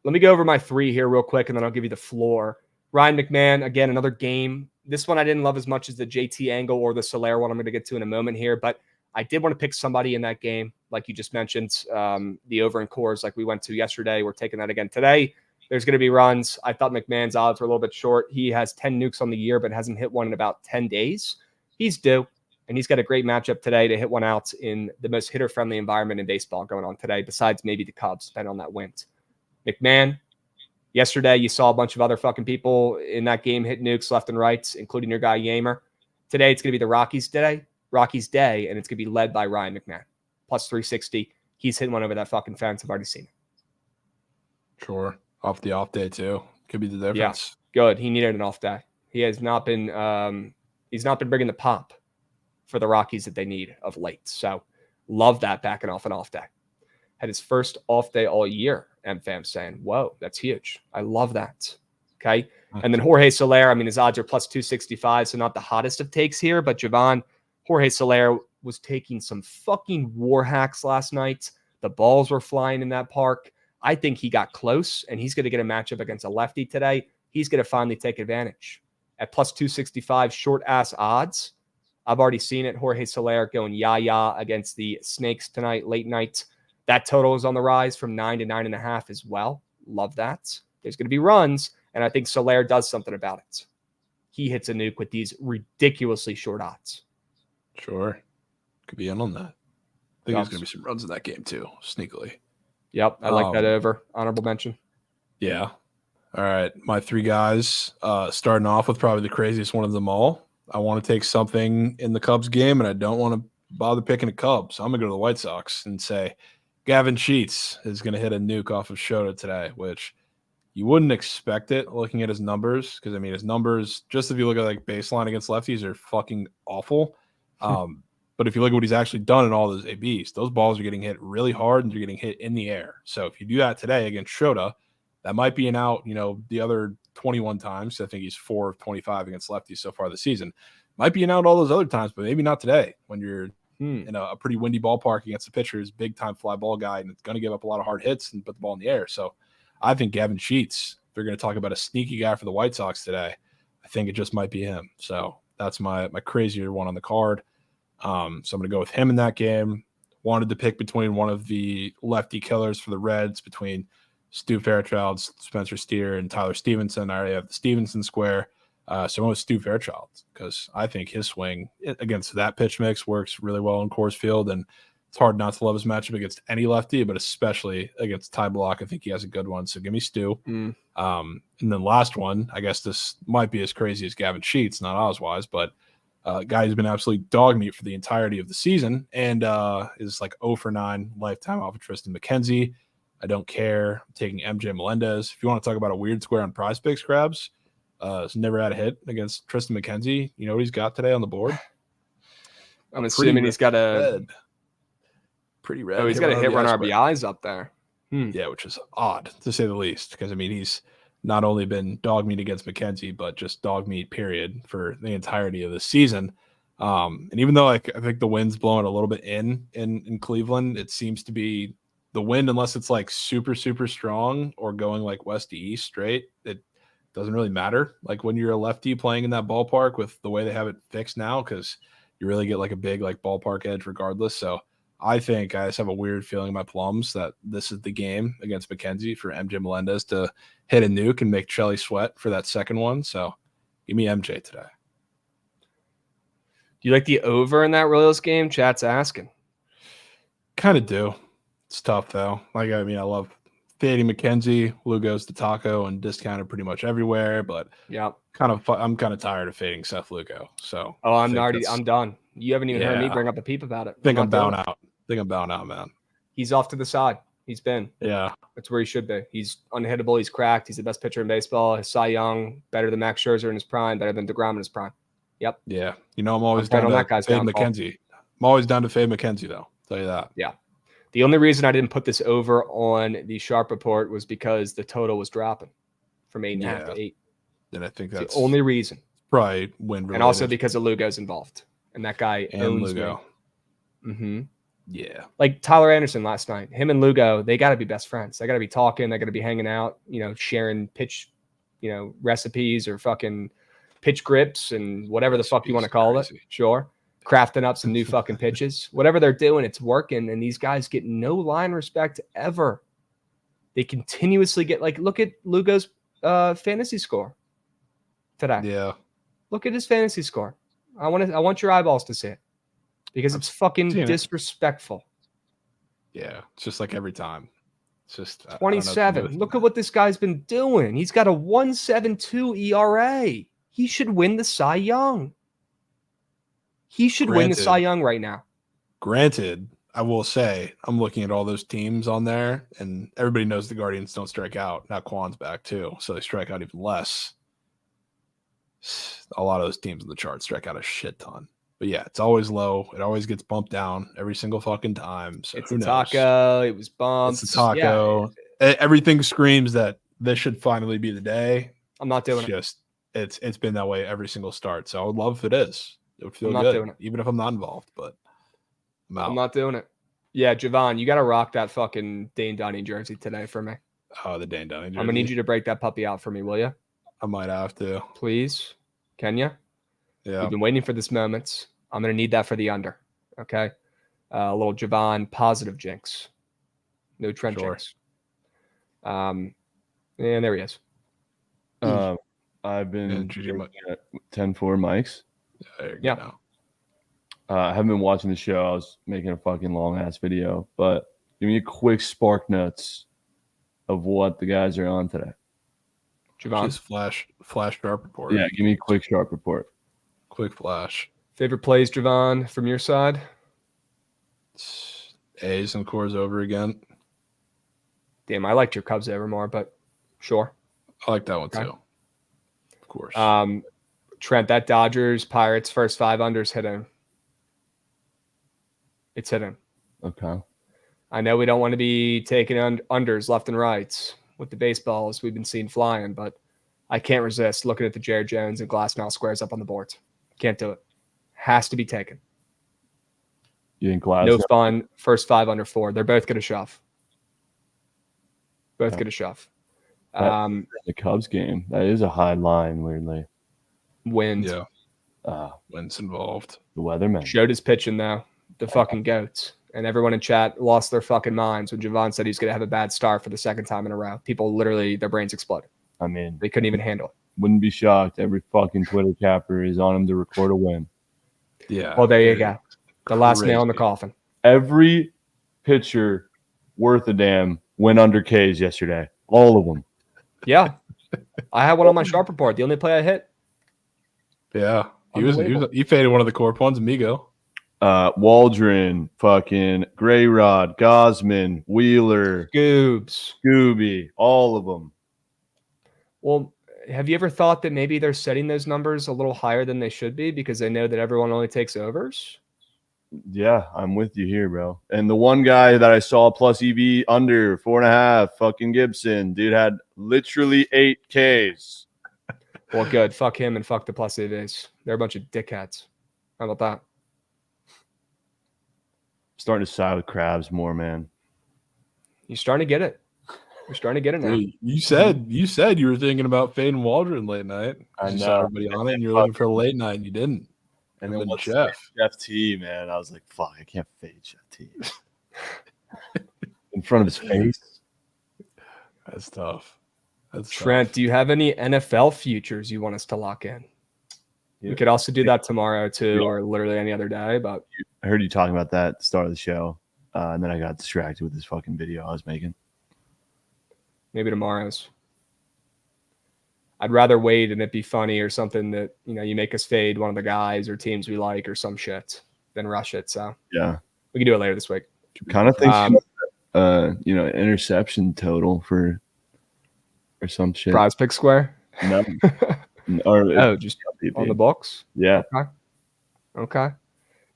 Let me go over my 3 here real quick, and then I'll give you the floor. Ryan McMahon, again, another game. This one I didn't love as much as the JT angle or the Soler one I'm going to get to in a moment here, but I did want to pick somebody in that game, like you just mentioned, the over in cores like we went to yesterday. We're taking that again today. There's going to be runs. I thought McMahon's odds were a little bit short. He has 10 nukes on the year, but hasn't hit one in about 10 days. He's due, and he's got a great matchup today to hit one out in the most hitter-friendly environment in baseball going on today, besides maybe the Cubs, depending on that wind. McMahon, yesterday you saw a bunch of other fucking people in that game hit nukes left and right, including your guy Yamer. Today it's going to be the Rockies' day, and it's going to be led by Ryan McMahon. Plus 360. He's hitting one over that fucking fence. I've already seen it. Sure. Off the off day, too. Could be the difference. Yeah, good. He needed an off day. He has not been he's not been bringing the pop for the Rockies that they need of late. So love that backing off an off day. Had his first off day all year. MFAM saying, whoa, that's huge. I love that. Okay. And then Jorge Soler, I mean, his odds are plus 265, so not the hottest of takes here, but Jovan, Jorge Soler was taking some fucking war hacks last night. The balls were flying in that park. I think he got close, and he's going to get a matchup against a lefty today. He's going to finally take advantage. At plus 265 short-ass odds, I've already seen it. Jorge Soler going yah-yah against the Snakes tonight, late night. That total is on the rise from 9 to 9.5 as well. Love that. There's going to be runs, and I think Soler does something about it. He hits a nuke with these ridiculously short odds. Sure. Could be in on that. I think there's going to be some runs in that game too, sneakily. Yep, I like that over. Honorable mention. Yeah. All right. My 3 guys, starting off with probably the craziest one of them all. I want to take something in the Cubs game, and I don't want to bother picking the Cubs. I'm going to go to the White Sox and say Gavin Sheets is going to hit a nuke off of Shota today, which you wouldn't expect it looking at his numbers, because, I mean, his numbers, just if you look at like baseline against lefties, are fucking awful. But if you look at what he's actually done in all those ABs, those balls are getting hit really hard and they're getting hit in the air. So if you do that today against Shota, that might be an out, the other 21 times. I think he's 4 of 25 against lefties so far this season. Might be an out all those other times, but maybe not today when you're in a pretty windy ballpark against the pitcher's big-time fly ball guy, and it's going to give up a lot of hard hits and put the ball in the air. So I think Gavin Sheets, if they're going to talk about a sneaky guy for the White Sox today, I think it just might be him. So that's my crazier one on the card. So I'm going to go with him in that game. Wanted to pick between one of the lefty killers for the Reds, between Stu Fairchild, Spencer Steer, and Tyler Stevenson. I already have the Stevenson square. So I went with Stu Fairchild because I think his swing against that pitch mix works really well in Coors Field, and it's hard not to love his matchup against any lefty, but especially against Ty Block. I think he has a good one. So give me Stu. And then last one, I guess this might be as crazy as Gavin Sheets, not Oswise, but guy who's been absolutely dog meat for the entirety of the season and is like 0 for 9 lifetime off of Tristan McKenzie. I don't care. I'm taking MJ Melendez. If you want to talk about a weird square on Prize Picks, Krabs, he's never had a hit against Tristan McKenzie. You know what he's got today on the board? I'm assuming he's got pretty red. Oh, he's got a hit run RBIs up there. Yeah, which is odd to say the least, because I mean he's not only been dog meat against McKenzie, but just dog meat period for the entirety of the season. And even though I think the wind's blowing a little bit in Cleveland, it seems to be the wind, unless it's like super, super strong or going like west to east straight, it doesn't really matter. Like when you're a lefty playing in that ballpark with the way they have it fixed now, because you really get like a big like ballpark edge regardless. So I think I just have a weird feeling in my plums that this is the game against McKenzie for MJ Melendez to hit a nuke and make Chelly sweat for that second one. So give me MJ today. Do you like the over in that Royals game? Chat's asking. Kind of do. It's tough though. Like, I mean, I love fading McKenzie, Lugo's to taco and discounted pretty much everywhere, but yeah, I'm kind of tired of fading Seth Lugo. So I'm done. You haven't even heard me bring up a peep about it. I'm bowing out, man. He's off to the side. He's been. Yeah. That's where he should be. He's unhittable. He's cracked. He's the best pitcher in baseball. His Cy Young, better than Max Scherzer in his prime, better than DeGrom in his prime. Yep. Yeah. You know, I'm always down to fade McKenzie. I'm always down to fade McKenzie, though. I'll tell you that. Yeah. The only reason I didn't put this over on the Sharp report was because the total was dropping from 8.5 to 8. And I think that's the only reason. Probably win related. And also because of Lugo's involved. And that guy owns Lugo. Me. Mm-hmm. Yeah. Like Tyler Anderson last night. Him and Lugo, they got to be best friends. They got to be talking. They got to be hanging out, sharing pitch, recipes or fucking pitch grips and whatever the fuck you want to call it. Sure. Crafting up some new fucking pitches. Whatever they're doing, it's working. And these guys get no line respect ever. They continuously get, look at Lugo's fantasy score today. Yeah. Look at his fantasy score. I want your eyeballs to see it because it's fucking disrespectful. Yeah. It's just like every time. It's just 27. Look at what this guy's been doing. He's got a 1.72 ERA. He should win the Cy Young. He should win the Cy Young right now. Granted, I will say I'm looking at all those teams on there, and everybody knows the Guardians don't strike out. Now Kwan's back too, so they strike out even less. A lot of those teams in the chart strike out a shit ton. But yeah, it's always low. It always gets bumped down every single fucking time. So it's a taco. It was bumped. It's a taco. Yeah. Everything screams that this should finally be the day. I'm not doing it. It's been that way every single start. So I would love if it is. It would feel good, doing it. Even if I'm not involved. But I'm not doing it. Yeah, Jovan, you got to rock that fucking Dane Dunning jersey today for me. Oh, the Dane Dunning jersey. I'm gonna need you to break that puppy out for me, will you? I might have to. Please. Can you? Yeah. We've been waiting for this moment. I'm going to need that for the under. Okay. A little Jovan positive jinx. No Trent jinx. And there he is. I've been at 10-4 Mike's. Yeah. I haven't been watching the show. I was making a fucking long ass video, but give me a quick spark notes of what the guys are on today. Jovan. Just flash sharp report. Yeah, give me a quick sharp report. Quick flash. Favorite plays, Jovan, from your side? A's and Coors over again. Damn, I liked your Cubs over more, but sure. I like that one too. Of course. Trent, that Dodgers Pirates first 5 unders hit him. It's hidden. Okay. I know we don't want to be taking unders left and right with the baseballs we've been seeing flying, but I can't resist looking at the Jared Jones and Glassmouth squares up on the boards. Can't do it. Has to be taken. You think Glass? No fun. First 5 under 4. They're both going to shove. Both going to shove. The Cubs game. That is a high line, weirdly. Wind. Yeah. Wind's involved. The weatherman. Shota's pitching, though. The fucking goats. And everyone in chat lost their fucking minds when Jovan said he's going to have a bad start for the second time in a row. People literally, their brains exploded. I mean, they couldn't even handle it. Wouldn't be shocked. Every fucking Twitter capper is on him to record a win. Yeah. Well, there you go. The last nail in the Crazy. coffin. Every pitcher worth a damn went under K's yesterday. All of them. Yeah. I had one on my sharp report. The only play I hit. Yeah. He faded one of the corp ones, Amigo. Waldron, fucking Gray Rod, Gosman, Wheeler, Scooby, all of them. Well, have you ever thought that maybe they're setting those numbers a little higher than they should be because they know that everyone only takes overs? Yeah, I'm with you here, bro. And the one guy that I saw plus EV under 4.5, fucking Gibson, dude had literally 8 Ks. Well, good. Fuck him and fuck the plus EVs. They're a bunch of dickheads. How about that? Starting to side with Krabs more, man. You're starting to get it. You're starting to get it now. Dude, you said you were thinking about fading Waldron late night. I You know. saw everybody on it, and you're looking for a late night, and you didn't. And then then Chef T, man, I was like, fuck, I can't fade Chef T. In front of his face. That's tough. Trent, do you have any NFL futures you want us to lock in? Yeah. We could also do that tomorrow too, or literally any other day. But I heard you talking about that at the start of the show, and then I got distracted with this fucking video I was making. Maybe tomorrow's. I'd rather wait and it be funny or something that, you make us fade one of the guys or teams we like or some shit than rush it. So yeah, we can do it later this week. Kind of think, interception total for or some shit. Prize Pick Square. No, just on the books. Yeah. Okay.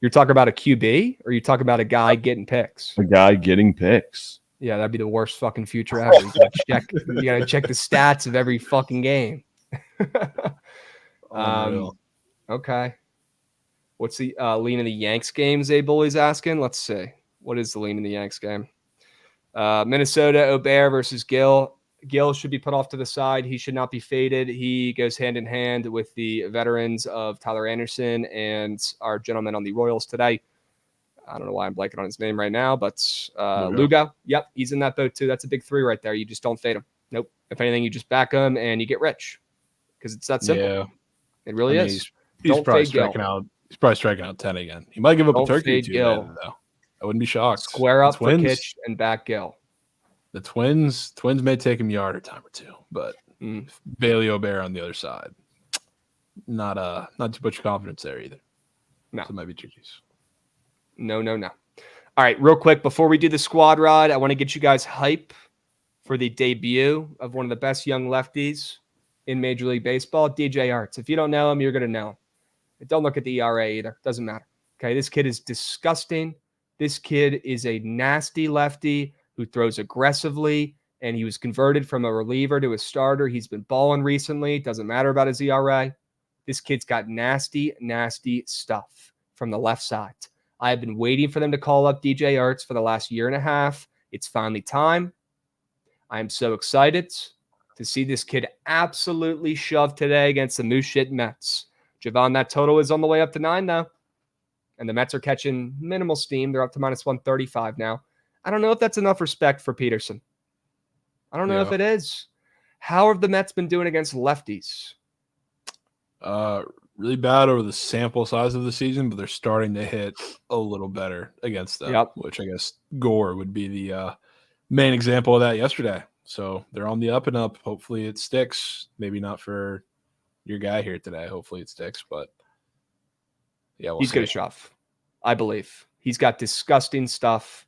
You're talking about a QB or you talking about a guy getting picks? A guy getting picks. Yeah, that'd be the worst fucking future ever. You gotta check the stats of every fucking game. Okay. What's the lean in the Yanks game? Zay Bully's asking. Let's see. What is the lean in the Yanks game? Minnesota, Aubert versus Gill. Gill should be put off to the side. He should not be faded. He goes hand in hand with the veterans of Tyler Anderson and our gentleman on the Royals today. I don't know why I'm blanking on his name right now, but Lugo. Yep, he's in that boat too. That's a big 3 right there. You just don't fade him. Nope. If anything, you just back him and you get rich because it's that simple. Yeah, it really is. He's probably striking out. He's probably striking out 10 again. He might give up a turkey too, though. I wouldn't be shocked. Square up for Kitch and back Gill. The Twins may take him yard a time or two, but Bailey O'Bear on the other side, not too much confidence there either. No, so it might be GGs. No. All right, real quick before we do the squad ride, I want to get you guys hype for the debut of one of the best young lefties in Major League Baseball, DJ Arts. If you don't know him, you're going to know him. Don't look at the ERA either. Doesn't matter. Okay, this kid is disgusting. This kid is a nasty lefty who throws aggressively, and he was converted from a reliever to a starter. He's been balling recently. Doesn't matter about his ERA. This kid's got nasty, nasty stuff from the left side. I have been waiting for them to call up DJ Arts for the last year and a half. It's finally time. I am so excited to see this kid absolutely shove today against the moose shit Mets. Jovan, that total is on the way up to 9 though. And the Mets are catching minimal steam. They're up to minus 135 now. I don't know if that's enough respect for Peterson. I don't know if it is. How have the Mets been doing against lefties? Really bad over the sample size of the season, but they're starting to hit a little better against them, which I guess Gore would be the main example of that yesterday. So they're on the up and up. Hopefully it sticks. Maybe not for your guy here today. Hopefully it sticks, but yeah, he's going to shove. I believe. He's got disgusting stuff,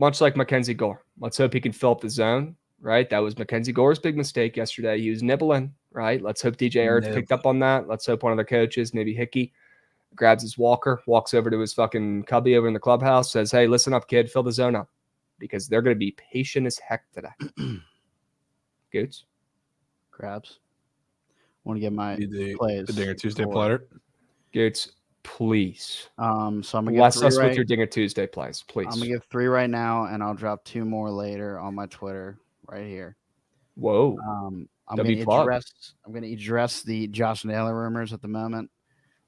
much like Mackenzie Gore. Let's hope he can fill up the zone, right? That was Mackenzie Gore's big mistake yesterday. He was nibbling, right? Let's hope DJ Ertz picked up on that. Let's hope one of the coaches, maybe Hickey, grabs his walker, walks over to his fucking cubby over in the clubhouse, says, hey, listen up, kid, fill the zone up. Because they're going to be patient as heck today. Goots? Krabs. Want to get my plays. The Dinger Tuesday platter. Goots, please. So I'm gonna bless us with your Dinger Tuesday plays, please. I'm gonna give 3 right now, and I'll drop 2 more later on my Twitter right here. Whoa. I'm gonna address the Josh Naylor rumors at the moment.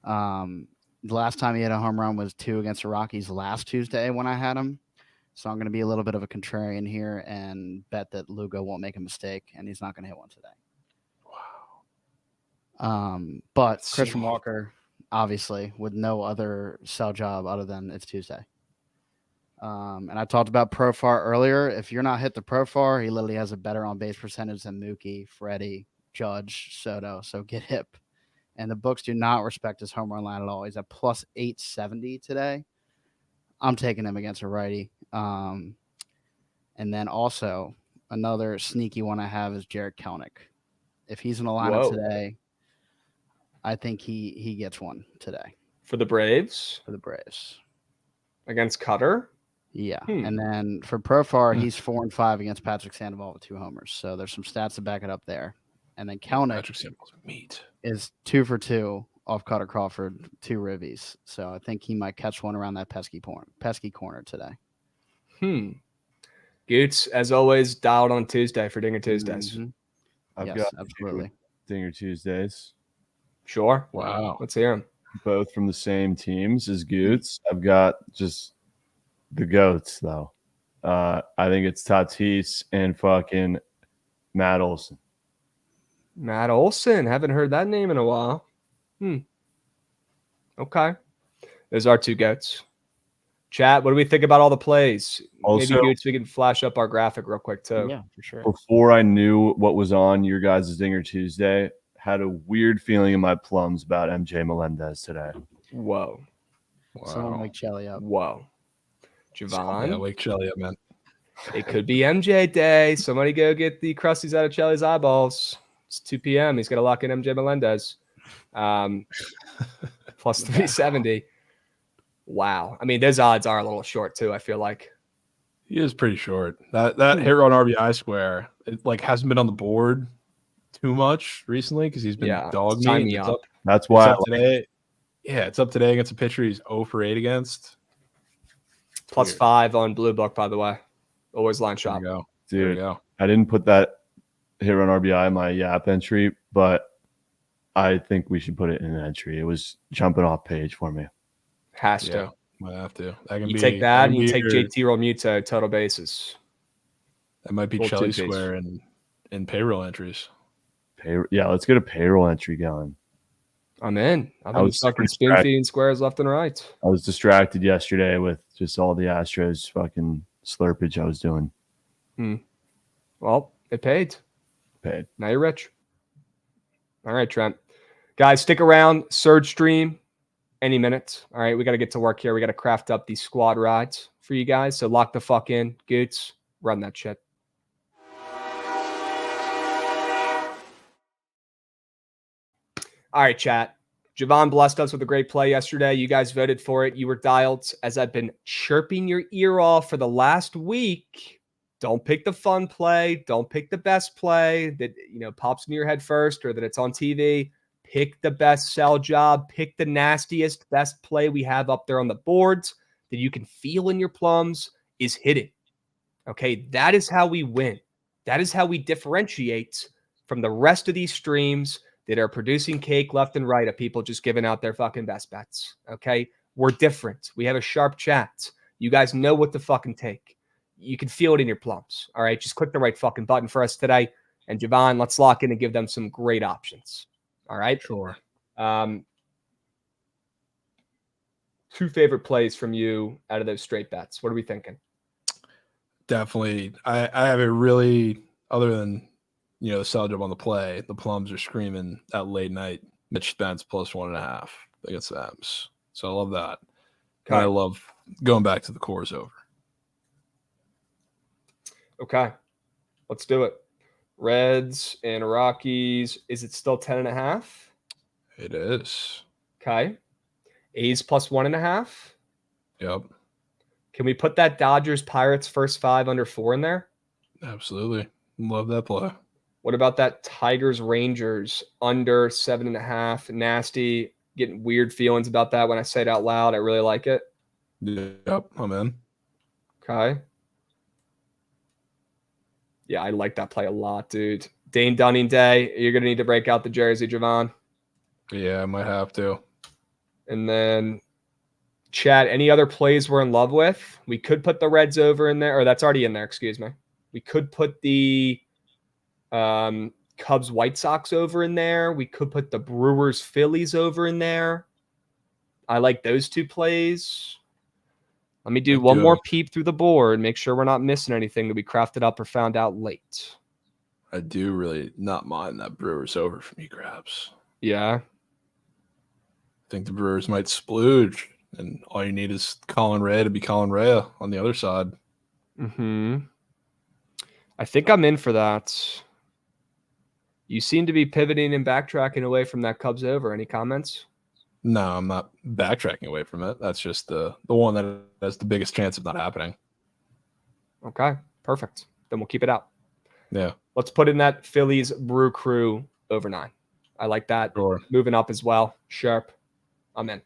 The last time he had a home run was 2 against the Rockies last Tuesday when I had him. So I'm going to be a little bit of a contrarian here and bet that Lugo won't make a mistake, and he's not going to hit one today. Wow. But Christian Walker, obviously, with no other sell job other than it's Tuesday. And I talked about Profar earlier. If you're not hit the Profar, he literally has a better on base percentage than Mookie, Freddie, Judge, Soto. So get hip. And the books do not respect his home run line at all. He's at plus 870 today. I'm taking him against a righty. And then also another sneaky one I have is Jarred Kelenic. If he's in the lineup today, I think he gets one today. For the Braves? For the Braves. Against Cutter? Yeah. And then for Profar, he's 4-5 against Patrick Sandoval with 2 homers. So there's some stats to back it up there. And then Kelenic is 2 for 2 off Cutter Crawford, 2 ribbies. So I think he might catch one around that pesky corner today. Goots, as always, dialed on Tuesday for Dinger Tuesdays. Mm-hmm. I've got absolutely Dinger Tuesdays. Sure. Wow. Let's hear them. Both from the same teams as Goots. I've got just the GOATs, though. I think it's Tatis and fucking Matt Olson. Matt Olson. Haven't heard that name in a while. Okay. Those are 2 GOATs. Chat, what do we think about all the plays? Also, maybe Goots, we can flash up our graphic real quick, too. Yeah, for sure. Before I knew what was on your guys' Dinger Tuesday, had a weird feeling in my plums about MJ Melendez today. Whoa. Someone wake Shelly up. Whoa. Jovan? Yeah, wake Shelly up, man. It could be MJ day. Somebody go get the crusties out of Chelly's eyeballs. It's 2 p.m. He's going to lock in MJ Melendez. Plus 370. Wow. I mean, those odds are a little short, too, I feel like. He is pretty short. That hit on RBI square, it hasn't been on the board too much recently because he's been dog meat. That's why today. Yeah, it's up today against a pitcher he's 0 for 8 against. Plus 5 on Blue Book, by the way. Always line shop. There you go. Dude, I didn't put that hit on RBI in my Yap entry, but I think we should put it in an entry. It was jumping off page for me. Has to. Might have to. Take that and you take JT Realmuto total bases. That might be Shelly Square in payroll entries. Let's get a payroll entry going. I'm in. I've been fucking spoon feeding squares left and right. I was distracted yesterday with just all the Astros fucking slurpage I was doing. Well, it paid. Now you're rich. All right, Trent. Guys, stick around. Surge stream any minute. All right, we got to get to work here. We got to craft up these squad rides for you guys. So lock the fuck in. Goots, run that shit. All right, chat. Jovan blessed us with a great play yesterday. You guys voted for it. You were dialed. As I've been chirping your ear off for the last week, don't pick the fun play. Don't pick the best play that pops in your head first or that it's on TV. Pick the best sell job. Pick the nastiest, best play we have up there on the boards that you can feel in your plums is hitting. Okay, that is how we win. That is how we differentiate from the rest of these streams that are producing cake left and right of people just giving out their fucking best bets. Okay, we're different. We have a sharp chat. You guys know what to fucking take. You can feel it in your plums. All right, just click the right fucking button for us today. And Jovan, let's lock in and give them some great options. All right. Sure. 2 favorite plays from you out of those straight bets. What are we thinking? Definitely. I have a really, other than, the sell job on the play, the plums are screaming at late night. Mitch Spence plus 1.5 against the M's. So I love that. And I love going back to the cores over. Okay. Let's do it. Reds and Rockies. Is it still 10.5? It is. Okay. A's plus 1.5. Yep. Can we put that Dodgers Pirates first 5 under 4 in there? Absolutely. Love that play. What about that Tigers Rangers under 7.5? Nasty. Getting weird feelings about that when I say it out loud. I really like it. Yep. I'm in. Okay. Yeah, I like that play a lot, dude. Dane Dunning Day. You're going to need to break out the jersey, Jovan. Yeah, I might have to. And then, Chad, any other plays we're in love with? We could put the Reds over in there. Or that's already in there, excuse me. We could put the Cubs White Sox over in there. We could put the Brewers Phillies over in there. I like those two plays. Let me do one more peep through the board. Make sure we're not missing anything that we crafted up or found out late. I do really not mind that Brewers over for me, Krabs. Yeah. I think the Brewers might splooge, and all you need is Colin Ray to be Colin Ray on the other side. I think I'm in for that. You seem to be pivoting and backtracking away from that Cubs over. Any comments? No, I'm not backtracking away from it. That's just the one that has the biggest chance of not happening. Okay, perfect. Then we'll keep it out. Yeah. Let's put in that Phillies Brew Crew over 9. I like that. Sure. Moving up as well. Sharp. I'm in.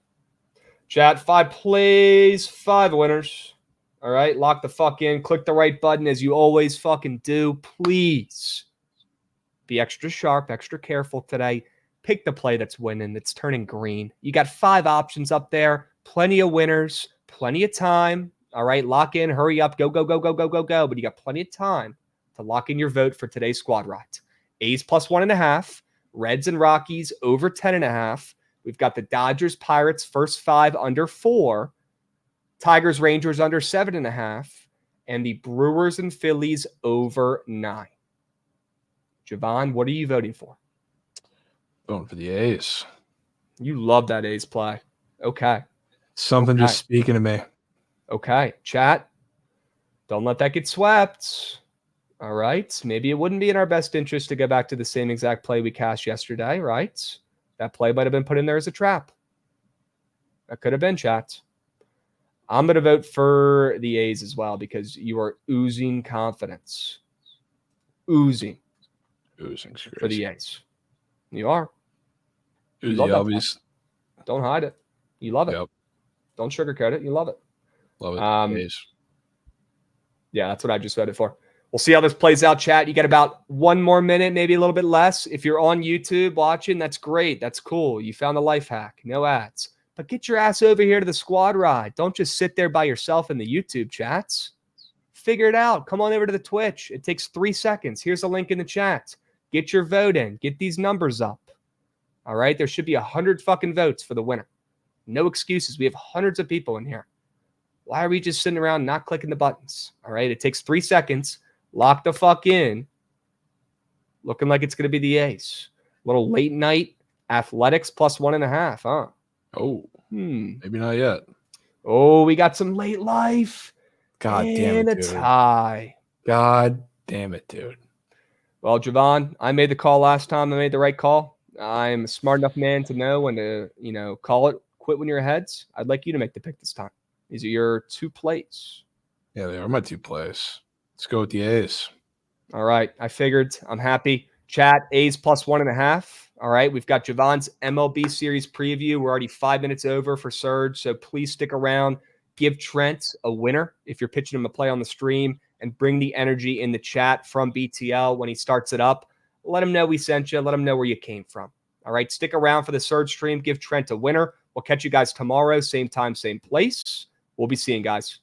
Chat, 5 plays, 5 winners. All right, lock the fuck in. Click the right button as you always fucking do. Please be extra sharp, extra careful today. Pick the play that's winning, that's turning green. You got 5 options up there. Plenty of winners, plenty of time. All right, lock in, hurry up, go, go, go, go, go, go, go. But you got plenty of time to lock in your vote for today's squad ride. A's plus 1.5. Reds and Rockies over 10.5. We've got the Dodgers, Pirates, first 5 under 4. Tigers, Rangers under 7.5. And the Brewers and Phillies over 9. Jovan, what are you voting for? Going for the A's. You love that A's play. Okay. Something just speaking to me. Okay. Chat, don't let that get swept. All right. Maybe it wouldn't be in our best interest to go back to the same exact play we cast yesterday, right? That play might have been put in there as a trap. That could have been, chat. I'm going to vote for the A's as well because you are oozing confidence. Oozing for the A's. You are. You love obvious. Don't hide it. You love it. Yep. Don't sugarcoat it. You love it. Love it. A's. Yeah, that's what I just voted for. We'll see how this plays out, chat. You got about 1 more minute, maybe a little bit less. If you're on YouTube watching, that's great. That's cool. You found the life hack. No ads. But get your ass over here to the squad ride. Don't just sit there by yourself in the YouTube chats. Figure it out. Come on over to the Twitch. It takes 3 seconds. Here's a link in the chat. Get your vote in. Get these numbers up. All right? There should be 100 fucking votes for the winner. No excuses. We have hundreds of people in here. Why are we just sitting around not clicking the buttons? All right? It takes 3 seconds. Lock the fuck in. Looking like it's going to be the A's. Little late night athletics plus 1.5, huh? Oh, maybe not yet. Oh, we got some late life. God damn it, dude. And a tie. God damn it, dude. Well, Jovan, I made the call last time. I made the right call. I'm a smart enough man to know when to, call it, quit when you're ahead. I'd like you to make the pick this time. These are your 2 plays. Yeah, they are my 2 plays. Let's go with the A's. All right. I figured. I'm happy. Chat, A's plus 1.5. All right. We've got Jovan's MLB series preview. We're already 5 minutes over for Surge, so please stick around. Give Trent a winner if you're pitching him a play on the stream, and bring the energy in the chat from BTL when he starts it up. Let him know we sent you. Let him know where you came from. All right. Stick around for the Surge stream. Give Trent a winner. We'll catch you guys tomorrow. Same time, same place. We'll be seeing you guys.